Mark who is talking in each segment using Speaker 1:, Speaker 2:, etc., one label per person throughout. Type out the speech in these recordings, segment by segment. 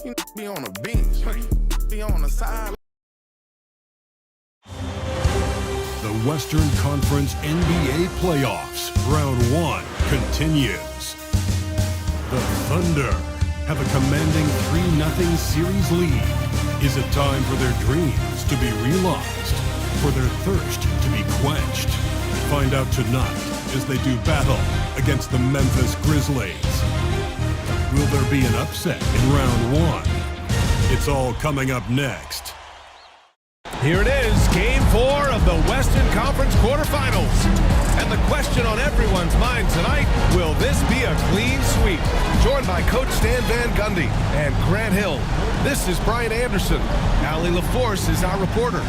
Speaker 1: You be on the bench. Be on the side.
Speaker 2: The Western Conference NBA Playoffs, Round 1 continues. The Thunder have a commanding 3-0 series lead. Is it time for their dreams to be realized? For their thirst to be quenched? Find out tonight as they do battle against the Memphis Grizzlies. Will there be an upset in Round 1? It's all coming up next.
Speaker 3: Here it is, Game 4 of the Western Conference quarterfinals. And the question on everyone's mind tonight, will this be a clean sweep? Joined by Coach Stan Van Gundy and Grant Hill. This is Brian Anderson. Allie LaForce is our reporter.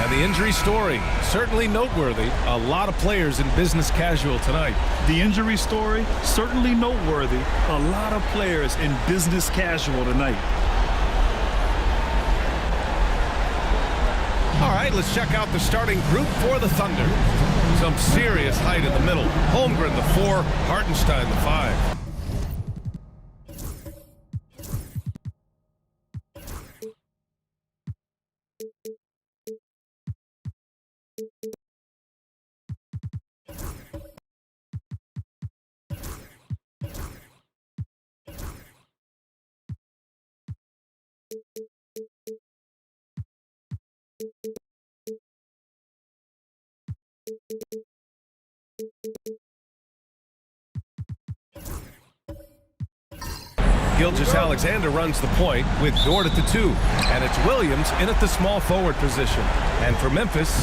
Speaker 3: And the injury story, certainly noteworthy. A lot of players in business casual tonight.
Speaker 4: The injury story, certainly noteworthy. A lot of players in business casual tonight.
Speaker 3: All right, let's check out the starting group for the Thunder. Some serious height in the middle. Holmgren, the 4, Hartenstein, the 5. Gilgeous-Alexander runs the point with Dort at the 2. And it's Williams in at the small forward position. And for Memphis,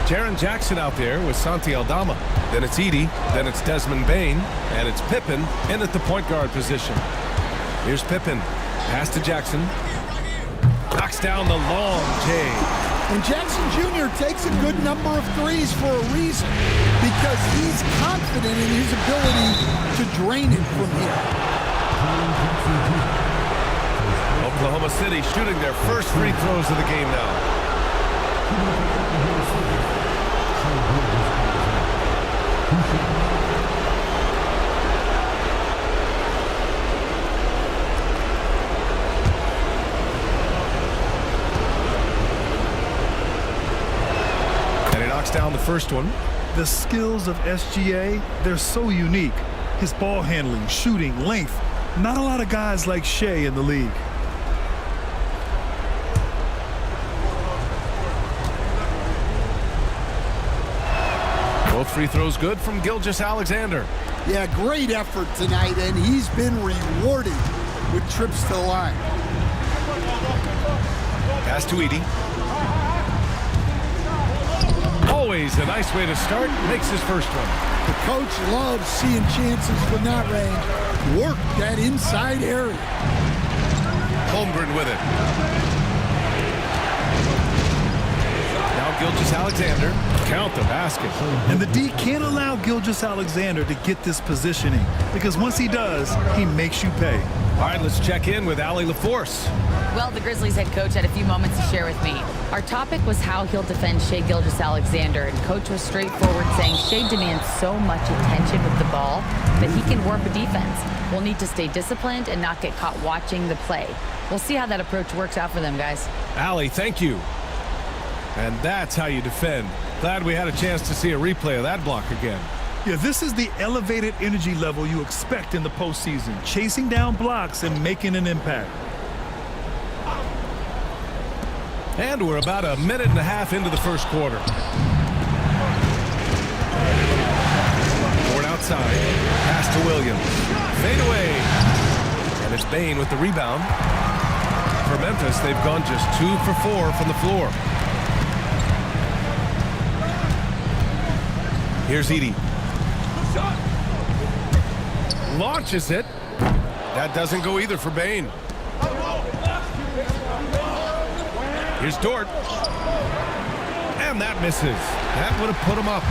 Speaker 3: Jaren Jackson out there with Santi Aldama. Then it's Edey, then it's Desmond Bane, and it's Pippen in at the point guard position. Here's Pippen. Pass to Jackson. Knocks down the long J.
Speaker 5: And Jackson Jr. takes a good number of threes for a reason, because he's confident in his ability to drain it from here.
Speaker 3: Oklahoma City shooting their first free throws of the game now. And he knocks down the first one.
Speaker 4: The skills of SGA, they're so unique. His ball handling, shooting, length. Not a lot of guys like Shea in the league.
Speaker 3: Both free throws good from Gilgeous-Alexander.
Speaker 5: Yeah, great effort tonight, and he's been rewarded with trips to the line.
Speaker 3: Pass to Edey. Always a nice way to start. Makes his first one.
Speaker 5: The coach loves seeing chances from that range. Work that inside area.
Speaker 3: Holmgren with it. Now Gilgeous-Alexander. Count the basket.
Speaker 4: And the D can't allow Gilgeous-Alexander to get this positioning, because once he does, he makes you pay.
Speaker 3: All right, let's check in with Allie LaForce.
Speaker 6: Well, the Grizzlies head coach had a few moments to share with me. Our topic was how he'll defend Shai Gilgeous-Alexander, and coach was straightforward, saying Shai demands so much attention with the ball that he can warp a defense. We'll need to stay disciplined and not get caught watching the play. We'll see how that approach works out for them, guys.
Speaker 3: Allie, thank you. And that's how you defend. Glad we had a chance to see a replay of that block again.
Speaker 4: Yeah, this is the elevated energy level you expect in the postseason, chasing down blocks and making an impact.
Speaker 3: And we're about a minute and a half into the first quarter. Ford outside. Pass to Williams. Fade away. And it's Bane with the rebound. For Memphis, they've gone just 2 for 4 from the floor. Here's Edey. Launches it. That doesn't go either for Bane. Here's Dort. And that misses. That would have put him up.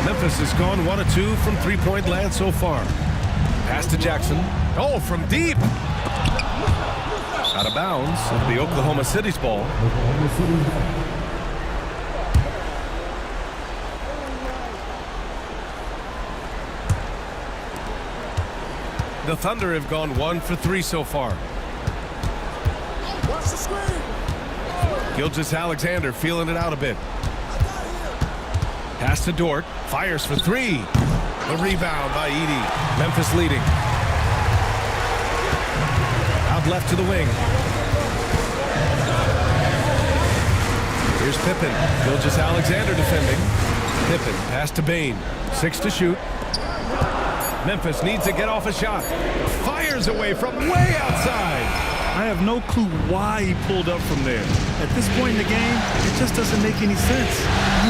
Speaker 3: Memphis has gone 1 of 2 from three-point land so far. Pass to Jackson. Oh, from deep. Out of bounds. It'll be Oklahoma City's ball. The Thunder have gone 1 for 3 so far. Gilgeous-Alexander feeling it out a bit. Pass to Dort. Fires for three. The rebound by Edey. Memphis leading. Out left to the wing. Here's Pippen. Gilgeous-Alexander defending. Pippen, pass to Bane. 6 to shoot. Memphis needs to get off a shot. Fires away from way outside.
Speaker 4: I have no clue why he pulled up from there. At this point in the game, it just doesn't make any sense.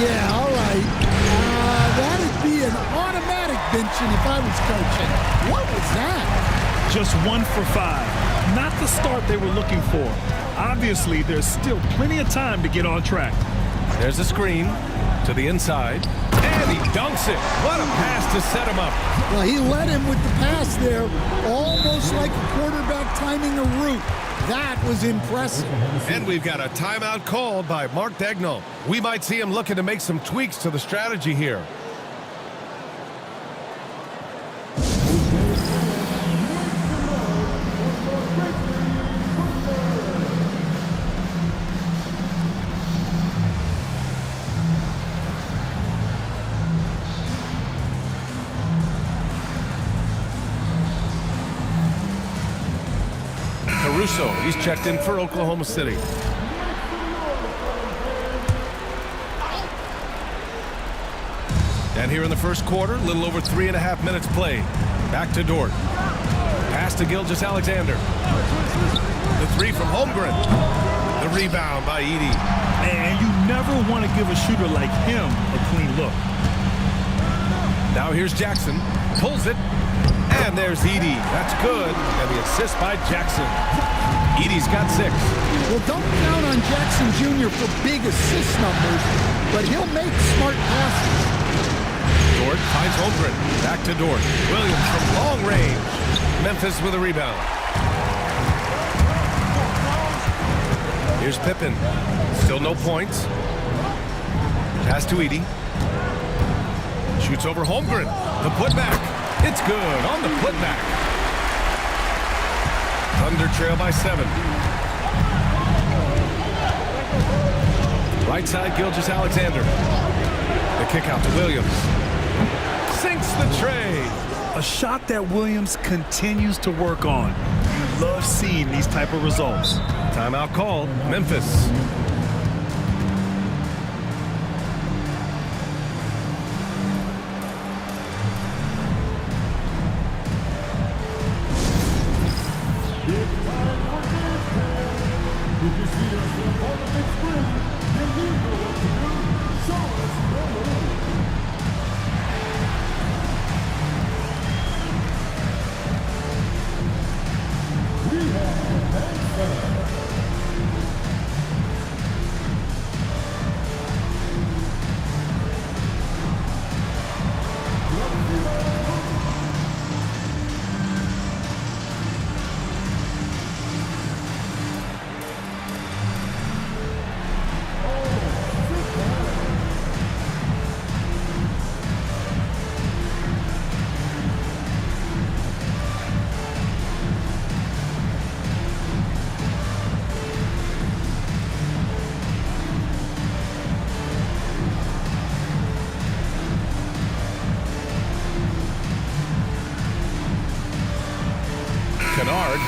Speaker 5: Yeah, all right. That'd be an automatic benching if I was coaching. What was that?
Speaker 4: Just 1 for 5. Not the start they were looking for. Obviously, there's still plenty of time to get on track.
Speaker 3: There's a screen to the inside. And he dunks it. What a pass to set him up.
Speaker 5: Well, he led him with the pass there, almost like a quarterback timing a route. That was impressive.
Speaker 3: And we've got a timeout called by Mark Daigneault. We might see him looking to make some tweaks to the strategy here. Caruso, he's checked in for Oklahoma City. And here in the first quarter, a little over 3.5 minutes played. Back to Dort. Pass to Gilgeous-Alexander. The three from Holmgren. The rebound by Edey.
Speaker 4: And you never want to give a shooter like him a clean look.
Speaker 3: Now here's Jackson. Pulls it. And there's Edey. That's good. And the assist by Jackson. Edey's got 6.
Speaker 5: Well, don't count on Jackson Jr. for big assist numbers, but he'll make smart passes.
Speaker 3: Dort finds Holmgren. Back to Dort. Williams from long range. Memphis with a rebound. Here's Pippen. Still no points. Pass to Edey. Shoots over Holmgren. The putback. It's good on the putback. Thunder trail by 7. Right side, Gilgeous-Alexander. The kick out to Williams. Sinks the tray.
Speaker 4: A shot that Williams continues to work on. You love seeing these type of results.
Speaker 3: Timeout called. Memphis.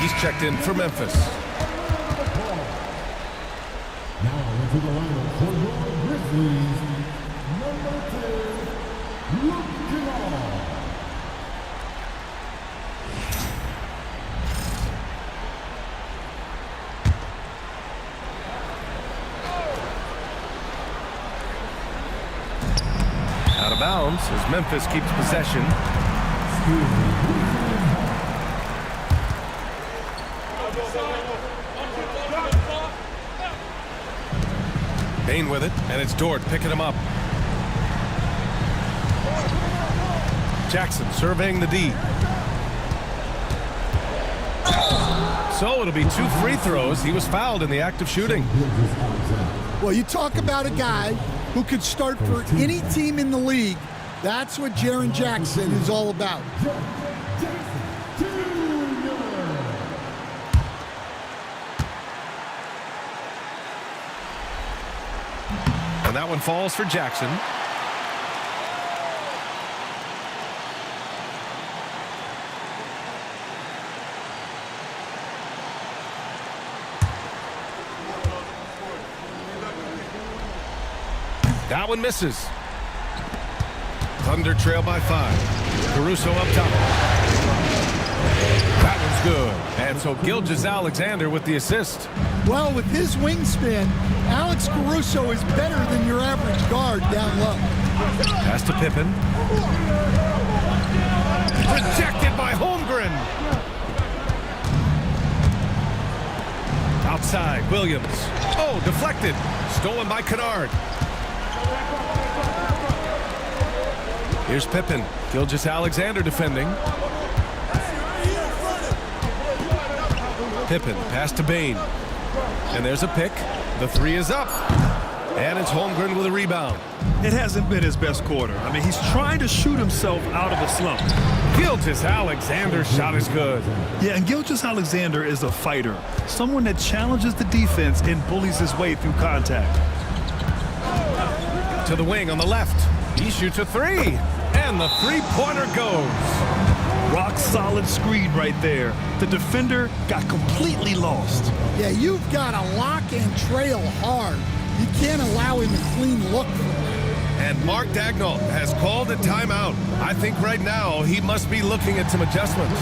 Speaker 3: He's checked in for Memphis.
Speaker 7: Now into the lineup for your Grizzlies, number 10, Luke Kennard.
Speaker 3: Out of bounds as Memphis keeps possession. Bane with it, and it's Dort picking him up. Jackson surveying the D. So it'll be 2 free throws. He was fouled in the act of shooting.
Speaker 5: Well, you talk about a guy who could start for any team in the league. That's what Jaren Jackson is all about.
Speaker 3: that one falls for Jackson. That one misses. Thunder trail by 5. Caruso up top. That one's good. And so Gilgeous-Alexander with the assist.
Speaker 5: Well, with his wingspan, Alex Caruso is better than your average guard down low.
Speaker 3: Pass to Pippen. Rejected by Holmgren. Outside, Williams. Oh, deflected. Stolen by Kennard. Here's Pippen. Gilgeous-Alexander defending. Pippen, pass to Bain. And there's a pick. The 3 is up. And it's Holmgren with a rebound.
Speaker 4: It hasn't been his best quarter. I mean, he's trying to shoot himself out of a slump.
Speaker 3: Gilgeous-Alexander's shot is good.
Speaker 4: Yeah, and Gilgeous-Alexander is a fighter. Someone that challenges the defense and bullies his way through contact.
Speaker 3: To the wing on the left. He shoots a 3. And the three-pointer goes.
Speaker 4: Rock solid screen right there. The defender got completely lost.
Speaker 5: Yeah, you've got to lock and trail hard. You can't allow him a clean look for that.
Speaker 3: And Mark Dagnall has called a timeout. I think right now he must be looking at some adjustments.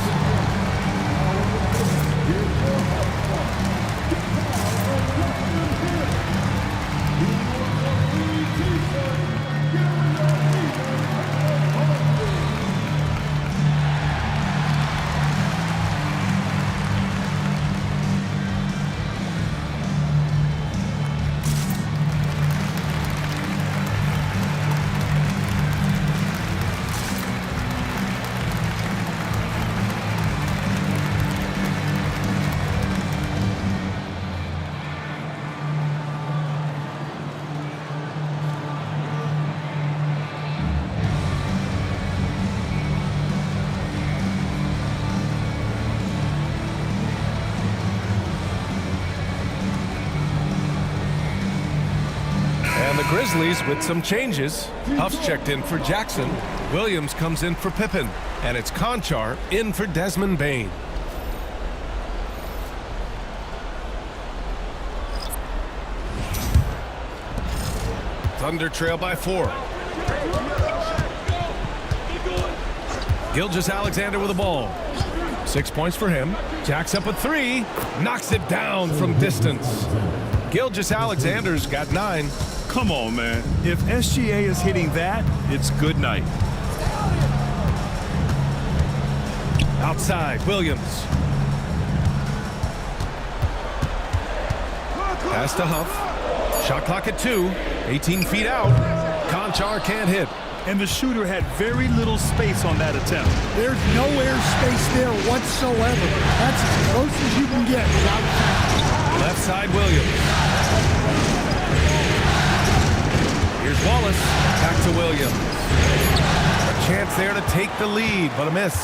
Speaker 3: Grizzlies with some changes. Huff's checked in for Jackson. Williams comes in for Pippen. And it's Conchar in for Desmond Bain. Thunder trail by 4. Gilgeous-Alexander with the ball. 6 points for him. Jacks up a 3. Knocks it down from distance. Gilgeous-Alexander's got 9.
Speaker 4: Come on, man. If SGA is hitting that, it's good night.
Speaker 3: Outside, Williams. Pass to Huff. Shot clock at 2. 18 feet out. Conchar can't hit.
Speaker 4: And the shooter had very little space on that attempt.
Speaker 5: There's no air space there whatsoever. That's as close as you can get without foul.
Speaker 3: Left side, Williams. Here's Wallace, back to Williams. A chance there to take the lead, but a miss.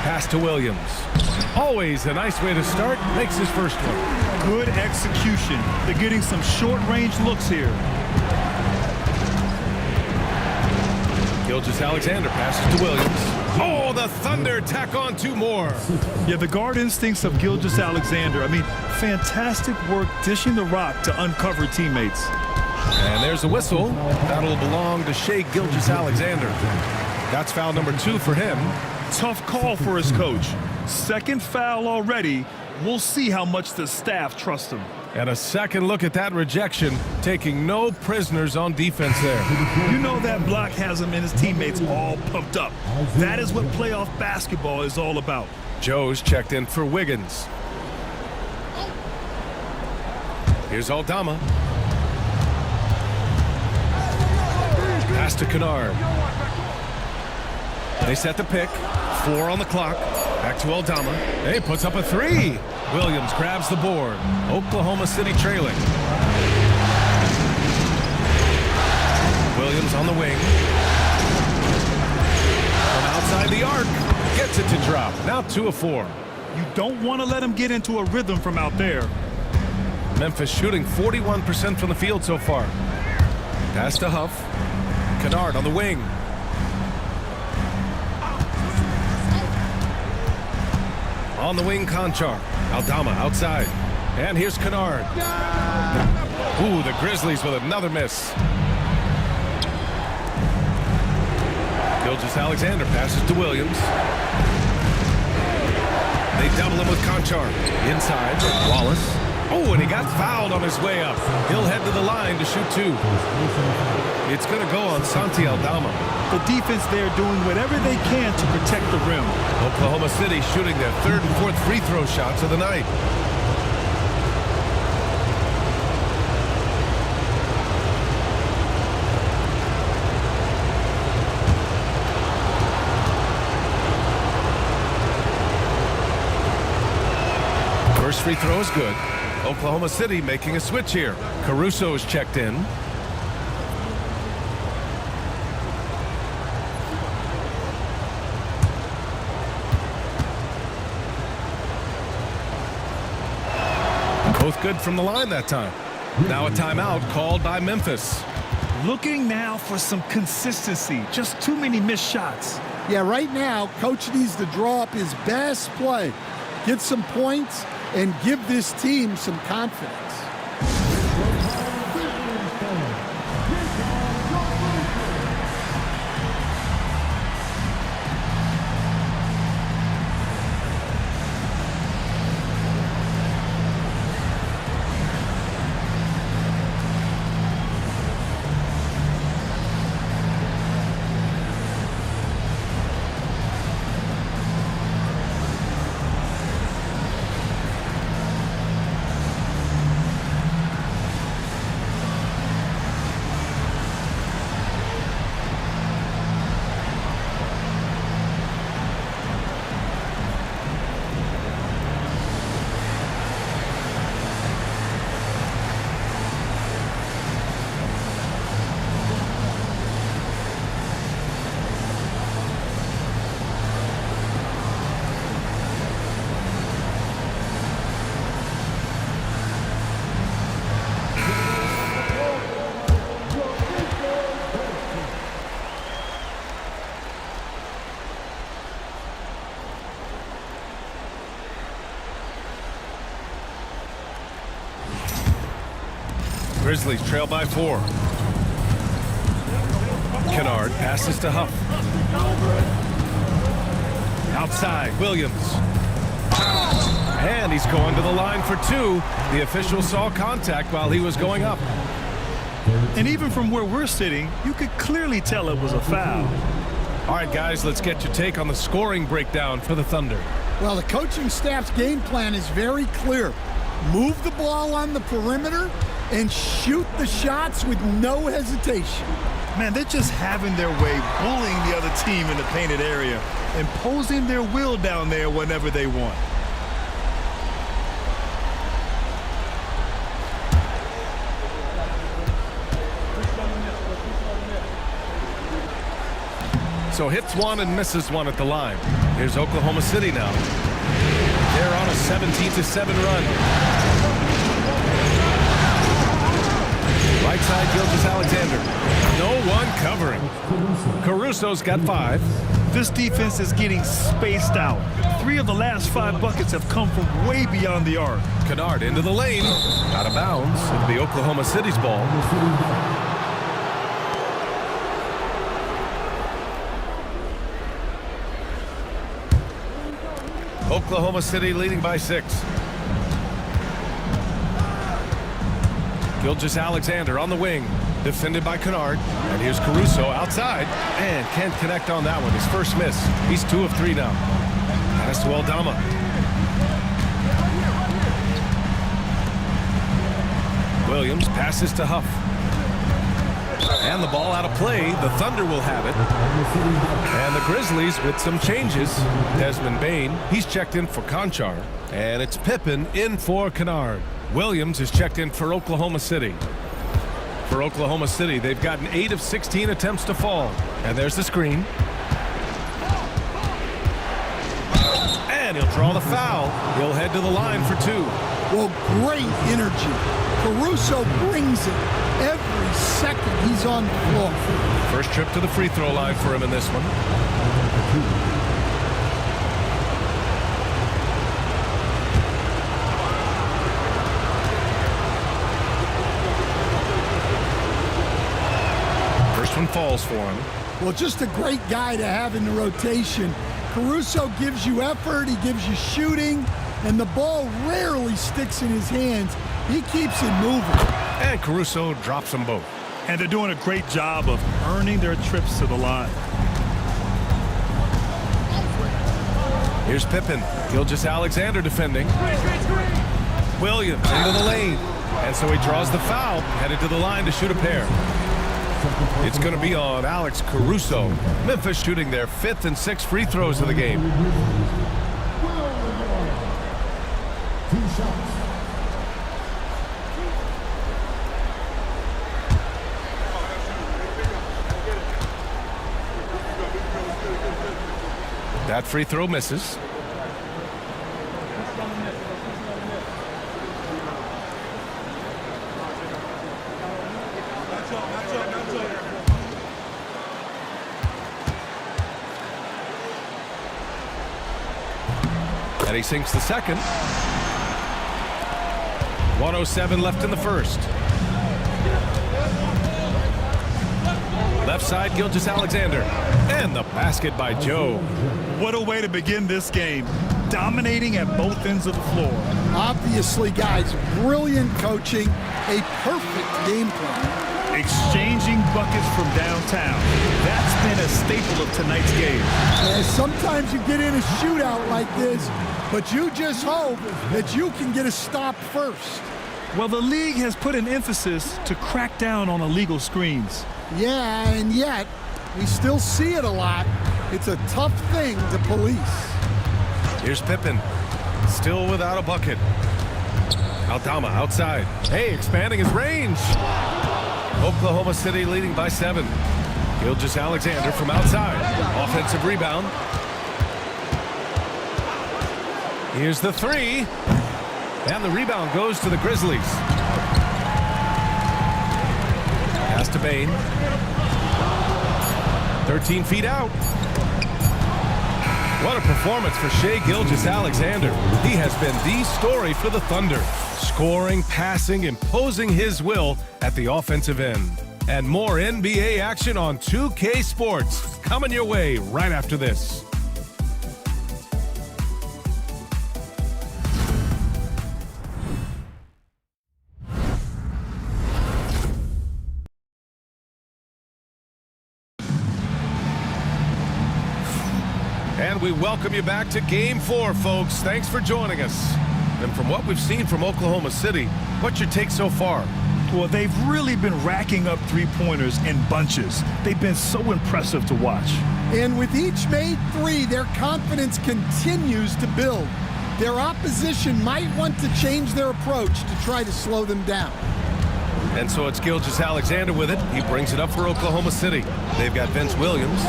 Speaker 3: Pass to Williams. Always a nice way to start, makes his first one.
Speaker 4: Good execution. They're getting some short-range looks here.
Speaker 3: Gilgeous-Alexander passes to Williams. Oh, the Thunder tack on 2 more.
Speaker 4: Yeah, the guard instincts of Gilgeous-Alexander. I mean, fantastic work dishing the rock to uncover teammates.
Speaker 3: And there's a whistle. That'll belong to Shai Gilgeous-Alexander. That's foul number 2 for him.
Speaker 4: Tough call for his coach. Second foul already. We'll see how much the staff trusts him.
Speaker 3: And a second look at that rejection, taking no prisoners on defense there.
Speaker 4: You know that block has him and his teammates all pumped up. That is what playoff basketball is all about.
Speaker 3: Joe's checked in for Wiggins. Here's Aldama. Pass to Kennard. They set the pick. 4 on the clock. Back to Aldama. Hey, puts up a 3. Williams grabs the board. Oklahoma City trailing. Williams on the wing. From outside the arc. Gets it to drop. Now 2 of 4.
Speaker 4: You don't want to let him get into a rhythm from out there.
Speaker 3: Memphis shooting 41% from the field so far. Pass to Huff. Kennard on the wing. On the wing, Conchar. Aldama outside. And here's Kennard. Ooh, the Grizzlies with another miss. Gilgeous-Alexander passes to Williams. They double him with Conchar. Inside, Wallace. Oh, and he got fouled on his way up. He'll head to the line to shoot two. It's going to go on Santi Aldama.
Speaker 4: The defense there doing whatever they can to protect the rim.
Speaker 3: Oklahoma City shooting their third and fourth free throw shots of the night. First free throw is good. Oklahoma City making a switch here. Caruso is checked in. Both good from the line that time. Now a timeout called by Memphis.
Speaker 4: Looking now for some consistency. Just too many missed shots.
Speaker 5: Yeah, right now, Coach needs to draw up his best play, get some points, and give this team some confidence.
Speaker 3: Grizzlies trail by 4. Kennard passes to Huff. Outside, Williams. And he's going to the line for two. The official saw contact while he was going up.
Speaker 4: And even from where we're sitting, you could clearly tell it was a foul.
Speaker 3: All right, guys, let's get your take on the scoring breakdown for the Thunder.
Speaker 5: Well, the coaching staff's game plan is very clear. Move the ball on the perimeter and shoot the shots with no hesitation.
Speaker 4: Man, they're just having their way, bullying the other team in the painted area, imposing their will down there whenever they want.
Speaker 3: So hits one and misses one at the line. Here's Oklahoma City now. They're on a 17-7 run. Right side, Gilgeous-Alexander. No one covering. Caruso's got 5.
Speaker 4: This defense is getting spaced out. 3 of the last 5 buckets have come from way beyond the arc.
Speaker 3: Kennard into the lane. Out of bounds. It'll be Oklahoma City's ball. Oklahoma City leading by 6. Gilgeous-Alexander on the wing, defended by Kennard. And here's Caruso outside, and can't connect on that one. His first miss. He's 2 of 3 now. Pass to Aldama. Williams passes to Huff. And the ball out of play. The Thunder will have it. And the Grizzlies with some changes. Desmond Bane, he's checked in for Conchar. And it's Pippen in for Kennard. Williams is checked in for Oklahoma City. For Oklahoma City, they've gotten 8 of 16 attempts to fall. And there's the screen. And he'll draw the foul. He'll head to the line for 2.
Speaker 5: Well, great energy. Caruso brings it every second he's on the floor.
Speaker 3: First trip to the free throw line for him in this one. First one falls for him.
Speaker 5: Well, just a great guy to have in the rotation. Caruso gives you effort, he gives you shooting, and the ball rarely sticks in his hands. He keeps it moving.
Speaker 3: And Caruso drops them both.
Speaker 4: And they're doing a great job of earning their trips to the line.
Speaker 3: Here's Pippen. Gilgeous-Alexander defending. Williams into the lane. And so he draws the foul, headed to the line to shoot a pair. It's going to be on Alex Caruso. Memphis shooting their 5th and 6th free throws of the game.
Speaker 7: 2 shots.
Speaker 3: That free throw misses. And he sinks the second. 1:07 left in the first. Left side, Gilgeous-Alexander. And the basket by Joe.
Speaker 4: What a way to begin this game. Dominating at both ends of the floor.
Speaker 5: Obviously, guys, brilliant coaching, a perfect game plan.
Speaker 4: Exchanging buckets from downtown. That's been a staple of tonight's game.
Speaker 5: And sometimes you get in a shootout like this, but you just hope that you can get a stop first.
Speaker 4: Well, the league has put an emphasis to crack down on illegal screens.
Speaker 5: Yeah, and yet, we still see it a lot. It's a tough thing to police.
Speaker 3: Here's Pippen. Still without a bucket. Aldama outside. Hey, expanding his range. Oklahoma City leading by 7. Gilgeous-Alexander from outside. Offensive rebound. Here's the 3. And the rebound goes to the Grizzlies. Pass to Bain. 13 feet out. What a performance for Shai Gilgeous-Alexander. He has been the story for the Thunder. Scoring, passing, imposing his will at the offensive end. And more NBA action on 2K Sports coming your way right after this. And we welcome you back to Game 4, folks. Thanks for joining us. And from what we've seen from Oklahoma City, what's your take so far?
Speaker 4: Well, they've really been racking up three-pointers in bunches. They've been so impressive to watch.
Speaker 5: And with each made 3, their confidence continues to build. Their opposition might want to change their approach to try to slow them down.
Speaker 3: And so it's Gilgeous-Alexander with it. He brings it up for Oklahoma City. They've got Vince Williams,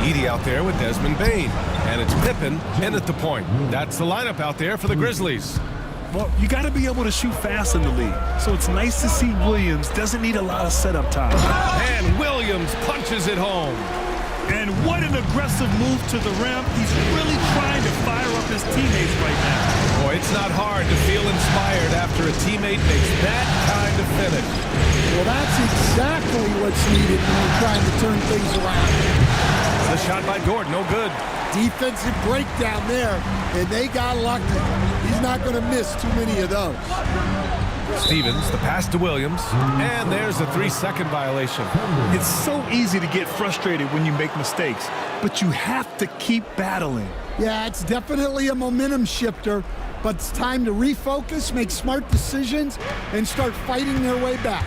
Speaker 3: Edey out there with Desmond Bain. And it's Pippen in at the point. That's the lineup out there for the Grizzlies.
Speaker 4: Well, you got to be able to shoot fast in the league. So it's nice to see Williams doesn't need a lot of setup time.
Speaker 3: And Williams punches it home.
Speaker 4: And what an aggressive move to the rim. He's really trying to fire up his teammates right now.
Speaker 3: Boy, it's not hard to feel inspired after a teammate makes that kind of finish.
Speaker 5: Well, that's exactly what's needed when you're trying to turn things around.
Speaker 3: The shot by Gordon, no good.
Speaker 5: Defensive breakdown there, and they got lucky. He's not going to miss too many of those.
Speaker 3: Stevens, the pass to Williams, and there's a 3-second violation.
Speaker 4: It's so easy to get frustrated when you make mistakes, but you have to keep battling.
Speaker 5: Yeah, it's definitely a momentum shifter, but it's time to refocus, make smart decisions, and start fighting their way back.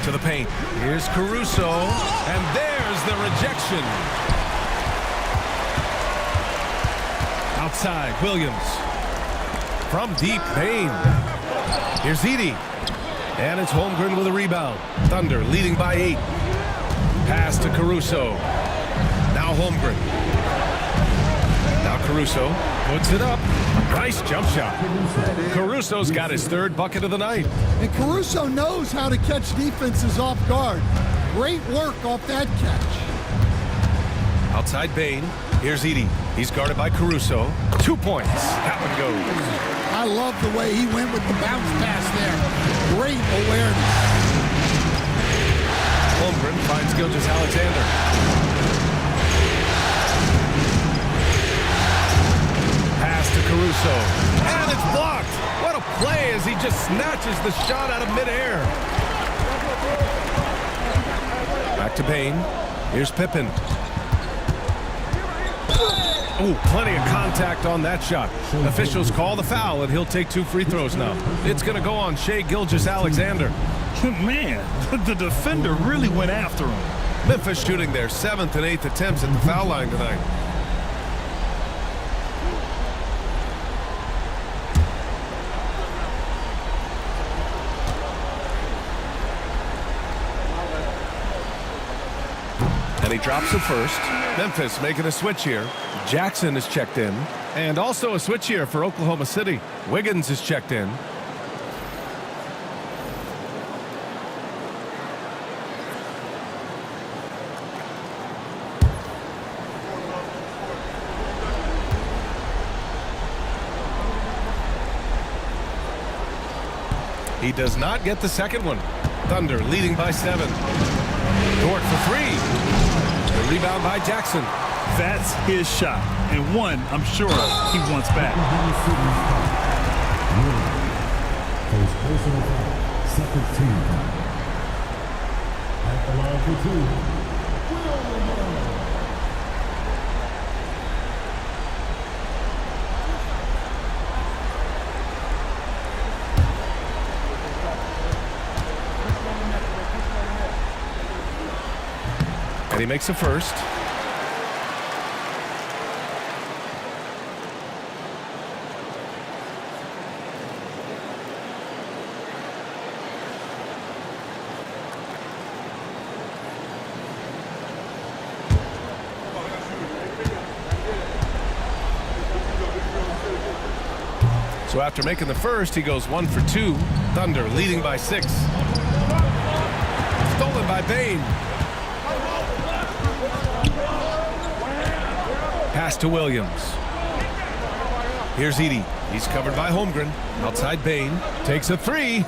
Speaker 3: To the paint. Here's Caruso, and there's the rejection. Outside, Williams. From deep, Bain. Here's Edey. And it's Holmgren with a rebound. Thunder leading by 8. Pass to Caruso. Now Holmgren. Now Caruso puts it up. Nice jump shot. Caruso's got his third bucket of the night.
Speaker 5: And Caruso knows how to catch defenses off guard. Great work off that catch.
Speaker 3: Outside Bain. Here's Edey. He's guarded by Caruso. 2 points. That one goes.
Speaker 5: I love the way he went with the bounce pass there. Great awareness.
Speaker 3: Holmgren finds Gilgeous-Alexander. Pass to Caruso. And it's blocked. What a play as he just snatches the shot out of midair. Back to Bain. Here's Pippen. Oh, plenty of contact on that shot. Officials call the foul, and he'll take 2 free throws now. It's going to go on Shai Gilgeous-Alexander.
Speaker 4: Man, the defender really went after him.
Speaker 3: Memphis shooting their 7th and 8th attempts at the foul line tonight. And he drops the first. Memphis making a switch here. Jackson is checked in. And also a switch here for Oklahoma City. Wiggins is checked in. He does not get the second one. Thunder leading by 7. Dort for 3. The rebound by Jackson.
Speaker 4: That's his shot, and one I'm sure he wants back.
Speaker 7: First personal foul, second team foul. At the line for 2.
Speaker 3: And he makes the first. So after making the first, he goes 1 for 2. Thunder leading by 6. Stolen by Bain. Pass to Williams. Here's Edey. He's covered by Holmgren. Outside Bain. Takes a 3.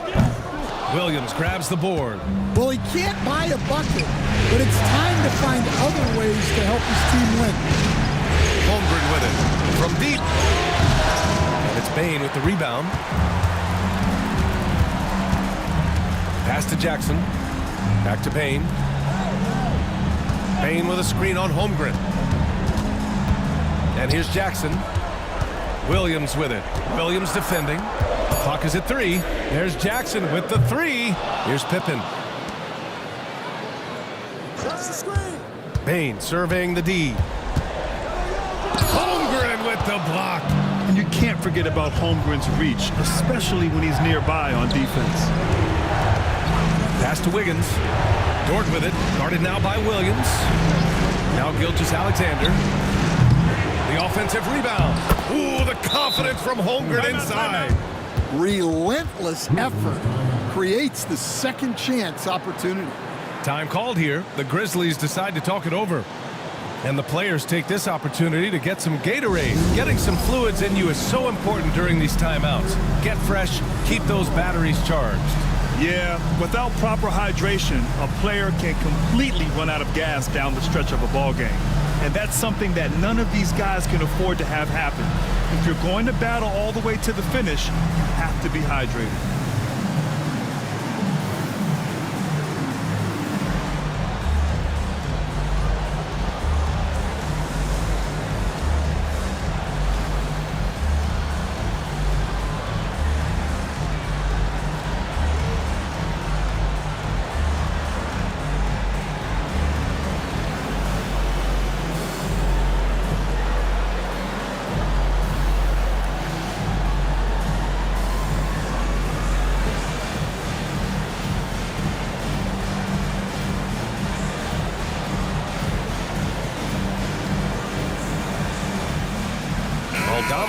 Speaker 3: Williams grabs the board.
Speaker 5: Well, he can't buy a bucket, but it's time to find other ways to help his team win.
Speaker 3: Holmgren with it. From deep. And it's Bain with the rebound. Pass to Jackson. Back to Bain. Bain with a screen on Holmgren. And here's Jackson. Williams with it. Williams defending. Clock is at 3. There's Jackson with the 3. Here's Pippen. Bain surveying the D. Holmgren with the block.
Speaker 4: And you can't forget about Holmgren's reach, especially when he's nearby on defense.
Speaker 3: Pass to Wiggins. Dort with it. Guarded now by Williams. Now Gilgeous-Alexander. The offensive rebound. Ooh, the confidence from Holmgren inside.
Speaker 5: Relentless effort creates the second chance opportunity.
Speaker 3: Time called here. The Grizzlies decide to talk it over. And the players take this opportunity to get some Gatorade. Getting some fluids in you is so important during these timeouts. Get fresh, keep those batteries charged.
Speaker 4: Yeah, without proper hydration, a player can completely run out of gas down the stretch of a ball game. And that's something that none of these guys can afford to have happen. If you're going to battle all the way to the finish, you have to be hydrated.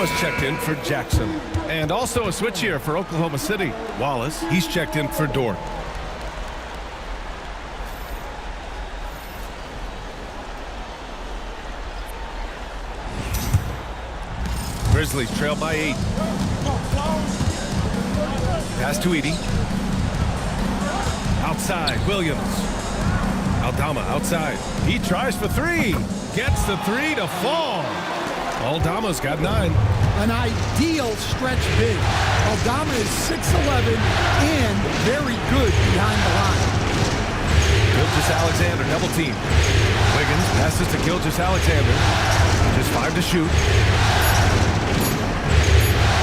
Speaker 3: Thomas checked in for Jackson. And also a switch here for Oklahoma City. Wallace, he's checked in for Dort. Grizzlies trail by 8. Pass to Edey. Outside, Williams. Aldama outside. He tries for 3. Gets the 3 to fall. Aldama's got 9.
Speaker 5: An ideal stretch big. Aldama is 6'11" and very good behind the line.
Speaker 3: Gilgeous-Alexander double team. Wiggins passes to Gilgeous-Alexander. Just 5 to shoot.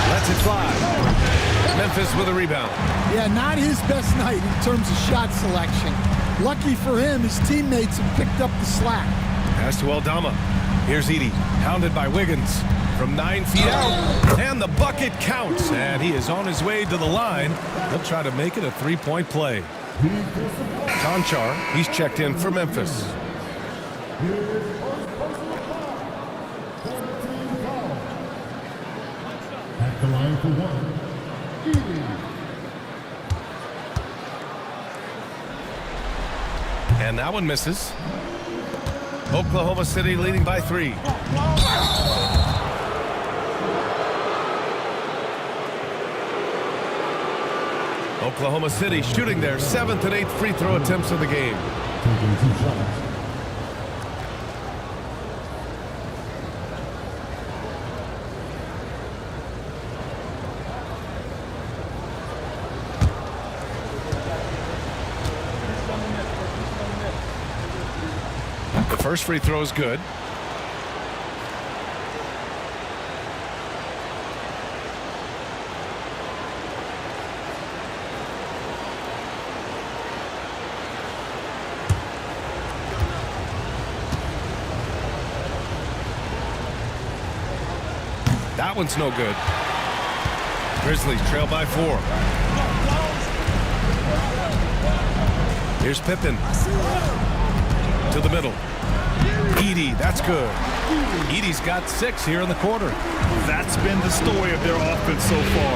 Speaker 3: Lets it fly. Memphis with a rebound.
Speaker 5: Yeah, not his best night in terms of shot selection. Lucky for him, his teammates have picked up the slack.
Speaker 3: Pass to Aldama. Here's Edey, pounded by Wiggins from 9 feet out. And the bucket counts. And he is on his way to the line. He'll try to make it a 3-point play. Conchar, he's checked in for Memphis.
Speaker 7: At the line for 1.
Speaker 3: And that one misses. Oklahoma City leading by 3. Oklahoma City shooting their 7th and 8th free throw attempts of the game.
Speaker 7: Taking 2 shots.
Speaker 3: The first free throw is good. That one's no good. Grizzlies trail by 4. Here's Pippen. To the middle. Edey, that's good. Edey's got 6 here in the quarter.
Speaker 4: That's been the story of their offense so far.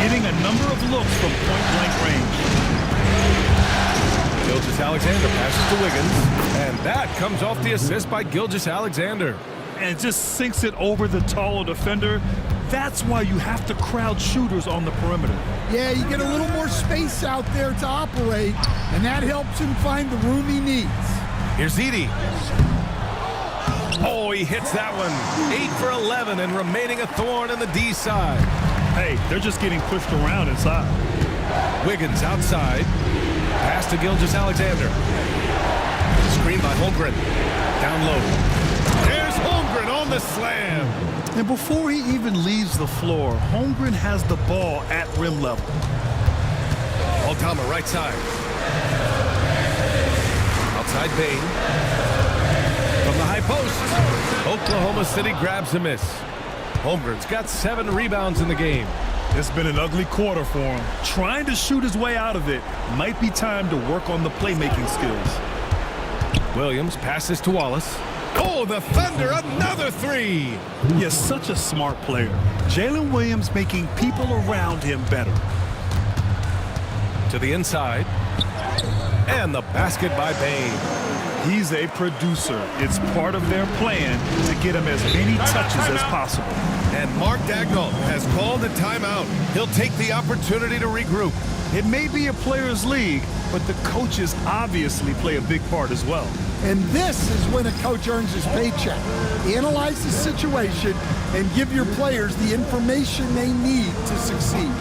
Speaker 4: Getting a number of looks from point-blank range.
Speaker 3: Gilgeous-Alexander passes to Wiggins. And that comes off the assist by Gilgeous-Alexander.
Speaker 4: And just sinks it over the taller defender. That's why you have to crowd shooters on the perimeter.
Speaker 5: Yeah, you get a little more space out there to operate, and that helps him find the room he needs.
Speaker 3: Here's Edey. Oh, he hits that one. 8 for 11 and remaining a thorn in the D side.
Speaker 4: Hey, they're just getting pushed around inside.
Speaker 3: Wiggins outside. Pass to Gilgeous-Alexander. Screen by Holmgren. Down low. There's Holmgren on the slam.
Speaker 4: And before he even leaves the floor, Holmgren has the ball at rim level.
Speaker 3: Aldama right side. Outside Bain. From the high post. Oklahoma City grabs a miss. Holmgren's got 7 rebounds in the game.
Speaker 4: It's been an ugly quarter for him. Trying to shoot his way out of it. Might be time to work on the playmaking skills.
Speaker 3: Williams passes to Wallace. Oh, the Thunder, another 3.
Speaker 4: He is such a smart player. Jalen Williams making people around him better.
Speaker 3: To the inside. And the basket by Bain.
Speaker 4: He's a producer. It's part of their plan to get him as many touches as possible.
Speaker 3: And Mark Dagnall has called a timeout. He'll take the opportunity to regroup.
Speaker 4: It may be a players' league, but the coaches obviously play a big part as well.
Speaker 5: And this is when a coach earns his paycheck. Analyze the situation and give your players the information they need to succeed.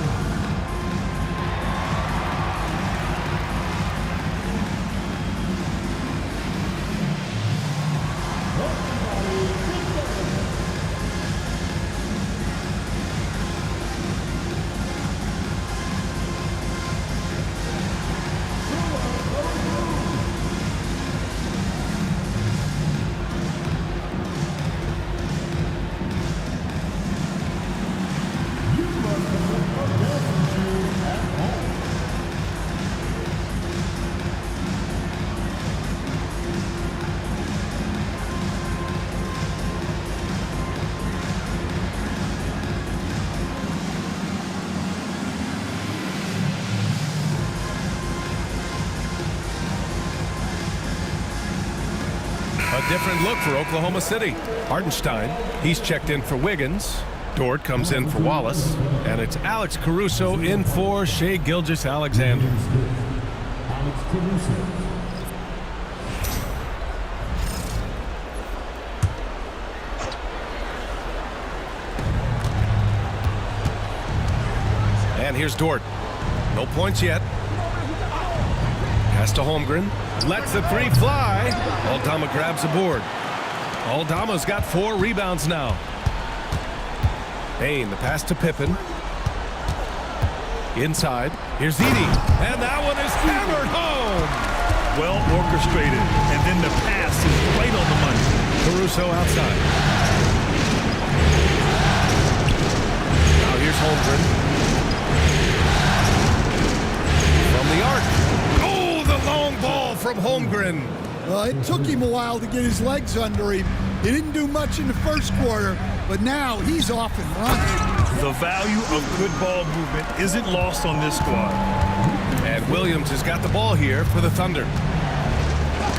Speaker 3: A different look for Oklahoma City. Hartenstein, he's checked in for Wiggins. Dort comes in for Wallace. And it's Alex Caruso in for Shai Gilgeous-Alexander.
Speaker 7: Alex Caruso.
Speaker 3: And here's Dort. No points yet. Pass to Holmgren. Lets the three fly. Aldama grabs a board. Aldama's got 4 rebounds now. Bain, the pass to Pippen. Inside. Here's Edey. And that one is hammered home.
Speaker 4: Well orchestrated. And then the pass is right on the money.
Speaker 3: Caruso outside. Now here's Holmgren. From the arc. Oh, the long ball from Holmgren.
Speaker 5: It took him a while to get his legs under him. He didn't do much in the first quarter, but now he's off and running.
Speaker 4: The value of good ball movement isn't lost on this squad.
Speaker 3: And Williams has got the ball here for the Thunder.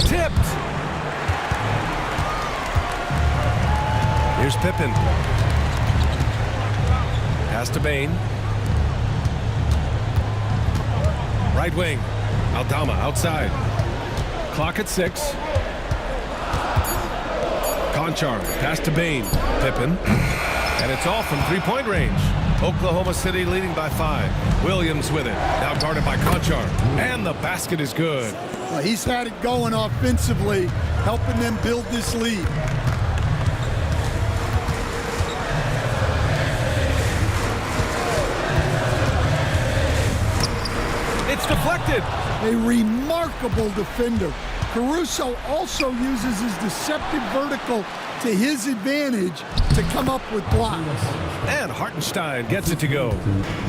Speaker 3: Tipped. Here's Pippen. Pass to Bain. Right wing. Aldama outside. Clock at 6. Conchar. Pass to Bain. Pippen. And it's all from three-point range. Oklahoma City leading by 5. Williams with it. Now guarded by Conchar. And the basket is good.
Speaker 5: Well, he's had it going offensively, helping them build this lead.
Speaker 3: It's deflected.
Speaker 5: A remarkable defender. Caruso also uses his deceptive vertical to his advantage to come up with blocks.
Speaker 3: And Hartenstein gets it to go.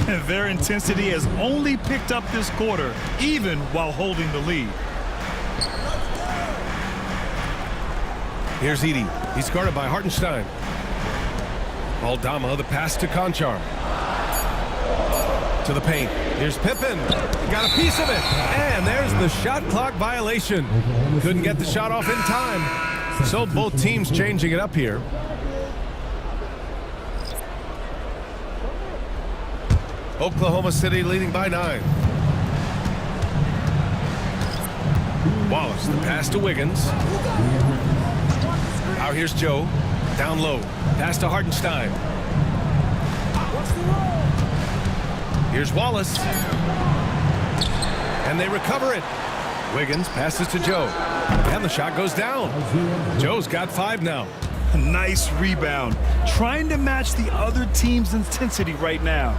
Speaker 4: And their intensity has only picked up this quarter, even while holding the lead.
Speaker 3: Here's Edey. He's guarded by Hartenstein. Aldama, the pass to Conchar. To the paint. Here's Pippen. Got a piece of it. And there's the shot clock violation. Couldn't get the shot off in time. So both teams changing it up here. Oklahoma City leading by 9. Wallace, the pass to Wiggins. Now here's Joe. Down low. Pass to Hartenstein. Here's Wallace. And they recover it. Wiggins passes to Joe. And the shot goes down. Joe's got 5 now.
Speaker 4: A nice rebound. Trying to match the other team's intensity right now.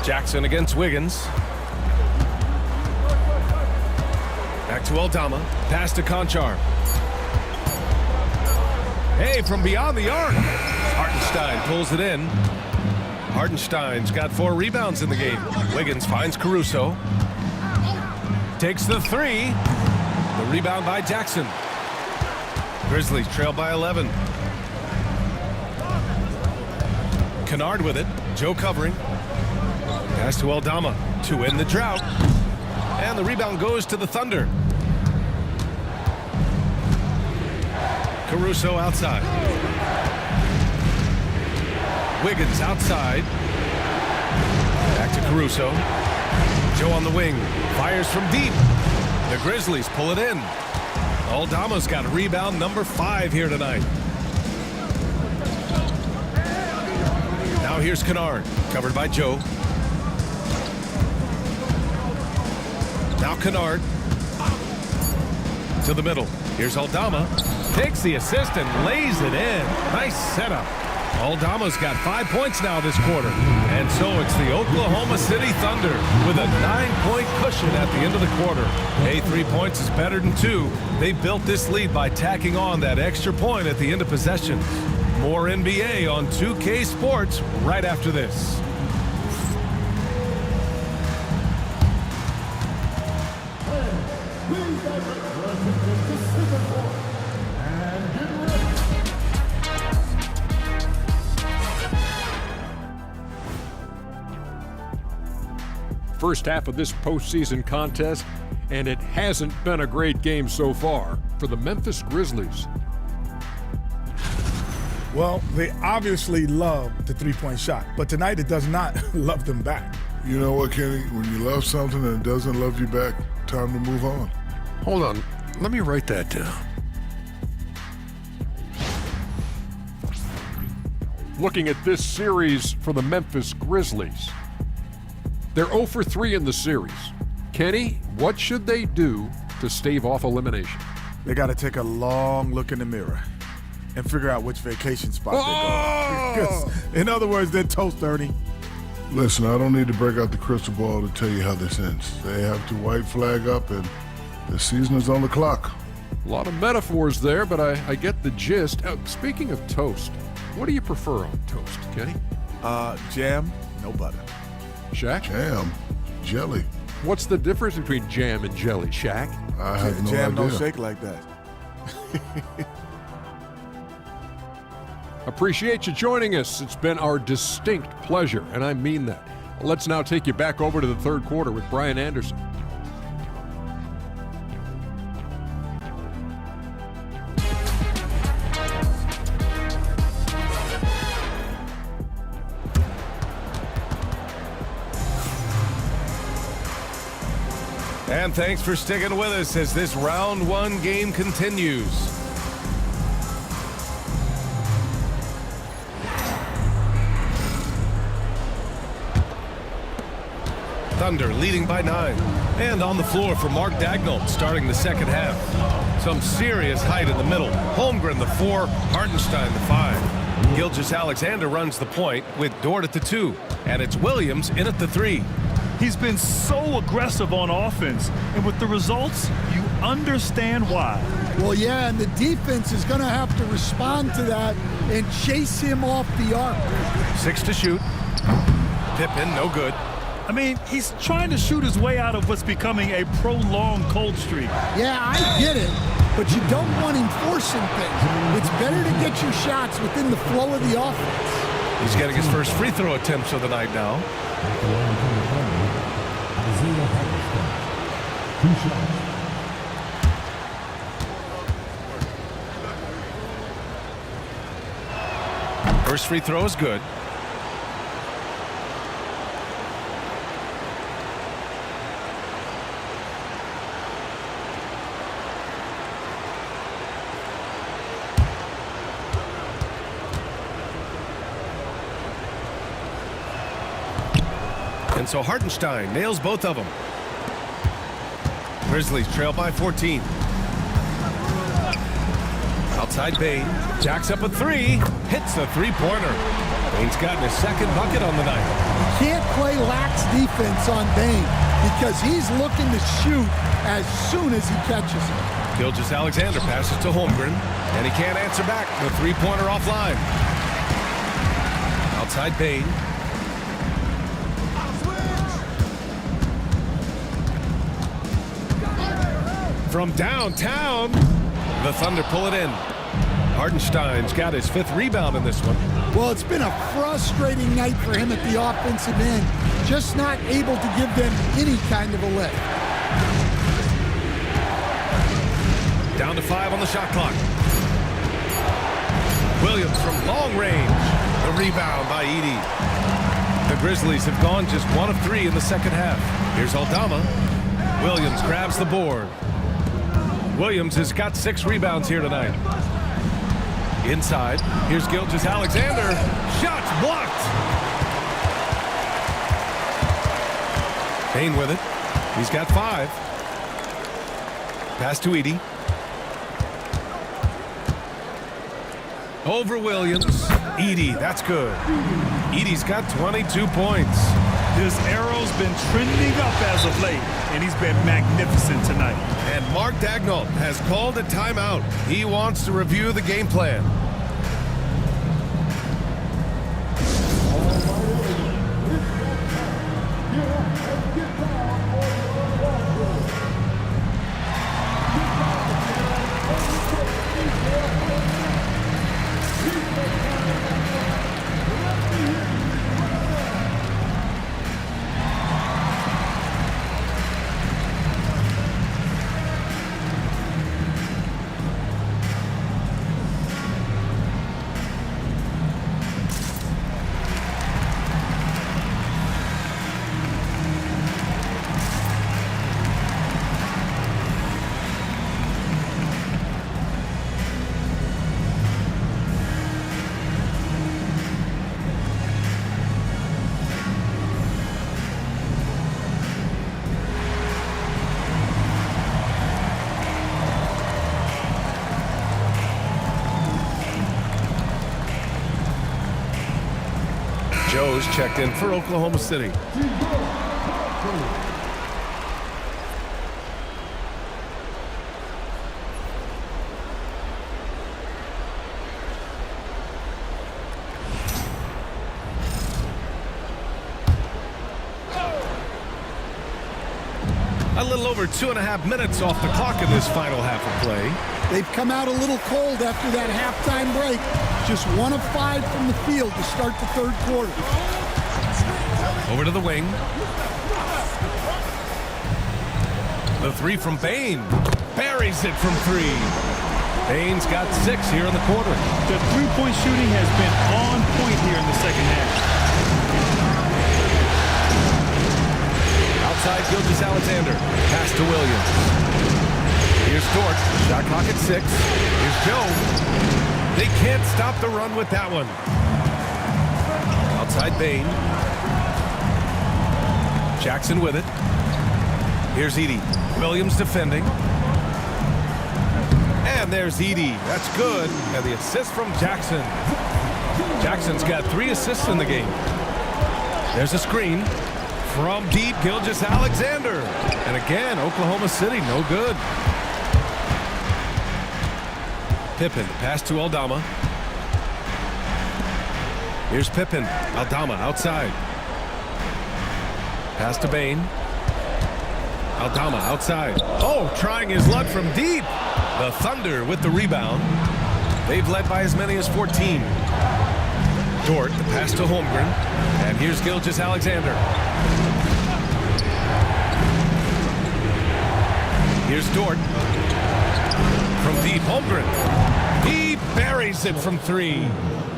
Speaker 3: Jackson against Wiggins. Back to Aldama. Pass to Conchar. Hey, from beyond the arc. Hartenstein pulls it in. Hartenstein's got 4 rebounds in the game. Wiggins finds Caruso. Takes the 3. The rebound by Jackson. Grizzlies trail by 11. Kennard with it. Joe covering. Pass to Aldama to end the drought. And the rebound goes to the Thunder. Caruso outside. Wiggins outside. Back to Caruso. Joe on the wing. Fires from deep. The Grizzlies pull it in. Aldama's got rebound number 5 here tonight. Now here's Kennard. Covered by Joe. Now Kennard. To the middle. Here's Aldama. Takes the assist and lays it in. Nice setup. Aldama's got 5 points now this quarter. And so it's the Oklahoma City Thunder with a 9-point cushion at the end of the quarter. Hey, 3 points is better than 2. They built this lead by tacking on that extra point at the end of possession. More NBA on 2K Sports right after this.
Speaker 8: First half of this postseason contest and it hasn't been a great game so far for the Memphis Grizzlies.
Speaker 9: Well, they obviously love the three-point shot, but tonight it does not love them back.
Speaker 10: You know what, Kenny? When you love something and it doesn't love you back, time to move on.
Speaker 8: Hold on, let me write that down. Looking at this series for the Memphis Grizzlies. They're 0 for 3 in the series. Kenny, what should they do to stave off elimination?
Speaker 9: They got to take a long look in the mirror and figure out which vacation spot they're going. In other words, they're toast, Ernie.
Speaker 10: Listen, I don't need to break out the crystal ball to tell you how this ends. They have to white flag up, and the season is on the clock.
Speaker 8: A lot of metaphors there, but I get the gist. Speaking of toast, what do you prefer on toast, Kenny?
Speaker 9: Jam, no butter.
Speaker 8: Shaq?
Speaker 10: Jam, jelly.
Speaker 8: What's the difference between jam and jelly, Shaq?
Speaker 10: I have no
Speaker 9: Jam
Speaker 10: idea.
Speaker 9: don't shake like that.
Speaker 8: Appreciate you joining us. It's been our distinct pleasure, and I mean that. Let's now take you back over to the third quarter with Brian Anderson.
Speaker 3: And thanks for sticking with us as this round one game continues. Thunder leading by 9. And on the floor for Mark Daigneault starting the second half. Some serious height in the middle. Holmgren the 4, Hartenstein the 5. Gilgeous-Alexander runs the point with Dort at the 2. And it's Williams in at the 3.
Speaker 4: He's been so aggressive on offense, and with the results, you understand why.
Speaker 5: Well, yeah, and the defense is going to have to respond to that and chase him off the arc.
Speaker 3: 6 to shoot. Pippen, no good.
Speaker 4: I mean, he's trying to shoot his way out of what's becoming a prolonged cold streak.
Speaker 5: Yeah, I get it, but you don't want him forcing things. It's better to get your shots within the flow of the offense.
Speaker 3: He's getting his first free throw attempts of the night now.
Speaker 7: At the line from the corner, Isaiah Hartenstein. 2 shots.
Speaker 3: First free throw is good. And so Hartenstein nails both of them. Grizzlies trail by 14. Outside Bane, jacks up a 3, hits the three-pointer. Bane's gotten his second bucket on the night.
Speaker 5: You can't play lax defense on Bane because he's looking to shoot as soon as he catches it.
Speaker 3: Gilgeous-Alexander passes to Holmgren, and he can't answer back. The three-pointer offline. Outside Bane. From downtown, the Thunder pull it in. Hartenstein's got his 5th rebound in this one.
Speaker 5: Well, it's been a frustrating night for him at the offensive end, just not able to give them any kind of a lift.
Speaker 3: Down to 5 on the shot clock. Williams from long range. The rebound by Edey. The Grizzlies have gone just 1 of 3 in the second half. Here's Aldama. Williams grabs the board. Williams has got 6 rebounds here tonight. Inside, here's Gilgeous-Alexander. Shots blocked. Bane with it. He's got 5. Pass to Edey. Over Williams. Edey, that's good. Edey's got 22 points.
Speaker 4: This arrow's been trending up as of late, and he's been magnificent tonight.
Speaker 3: And Mark Daigneault has called a timeout. He wants to review the game plan. Joe's checked in for Oklahoma City. A little over 2.5 minutes off the clock in this final half of play.
Speaker 5: They've come out a little cold after that halftime break. Just 1 of 5 from the field to start the third quarter.
Speaker 3: Over to the wing. The three from Bain. Buries it from 3. Bain's got 6 here in the quarter.
Speaker 4: The three-point shooting has been on point here in the second half.
Speaker 3: Outside Gilgeous-Alexander. Pass to Williams. Here's Dort. Shot clock at 6. Here's Joe. They can't stop the run with that one. Outside Bain. Jackson with it. Here's Edey. Williams defending. And there's Edey. That's good. And the assist from Jackson. Jackson's got 3 assists in the game. There's a screen. From deep, Gilgeous-Alexander. And again, Oklahoma City, no good. Pippen, pass to Aldama. Here's Pippen. Aldama outside. Pass to Bain. Aldama outside. Oh, trying his luck from deep. The Thunder with the rebound. They've led by as many as 14. Dort, the pass to Holmgren. And here's Gilgeous-Alexander. Here's Dort. From deep, Holmgren. He buries it from 3.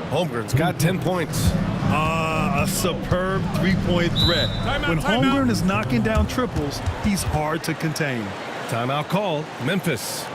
Speaker 3: Holmgren's got 10 points.
Speaker 4: A superb three-point threat. When Holmgren is knocking down triples, he's hard to contain.
Speaker 3: Timeout called. Memphis.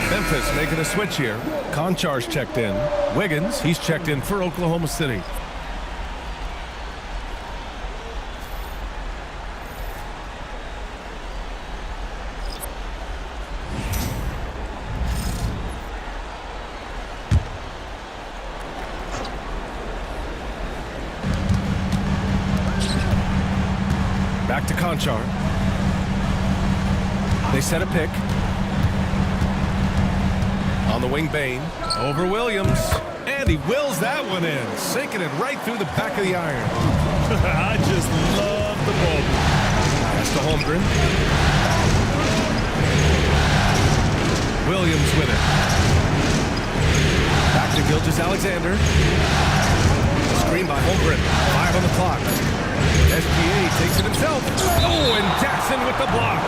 Speaker 3: Memphis making a switch here. Konchar's checked in. Wiggins, he's checked in for Oklahoma City. Back to Konchar. They set a pick. On the wing, Bain. Over Williams. And he wills that one in. Sinking it right through the back of the iron.
Speaker 4: I just love the ball.
Speaker 3: Pass to Holmgren. Williams with it. Back to Gilgeous-Alexander. Screen by Holmgren. 5 on the clock. SGA takes it himself. Oh, and Jackson with the block.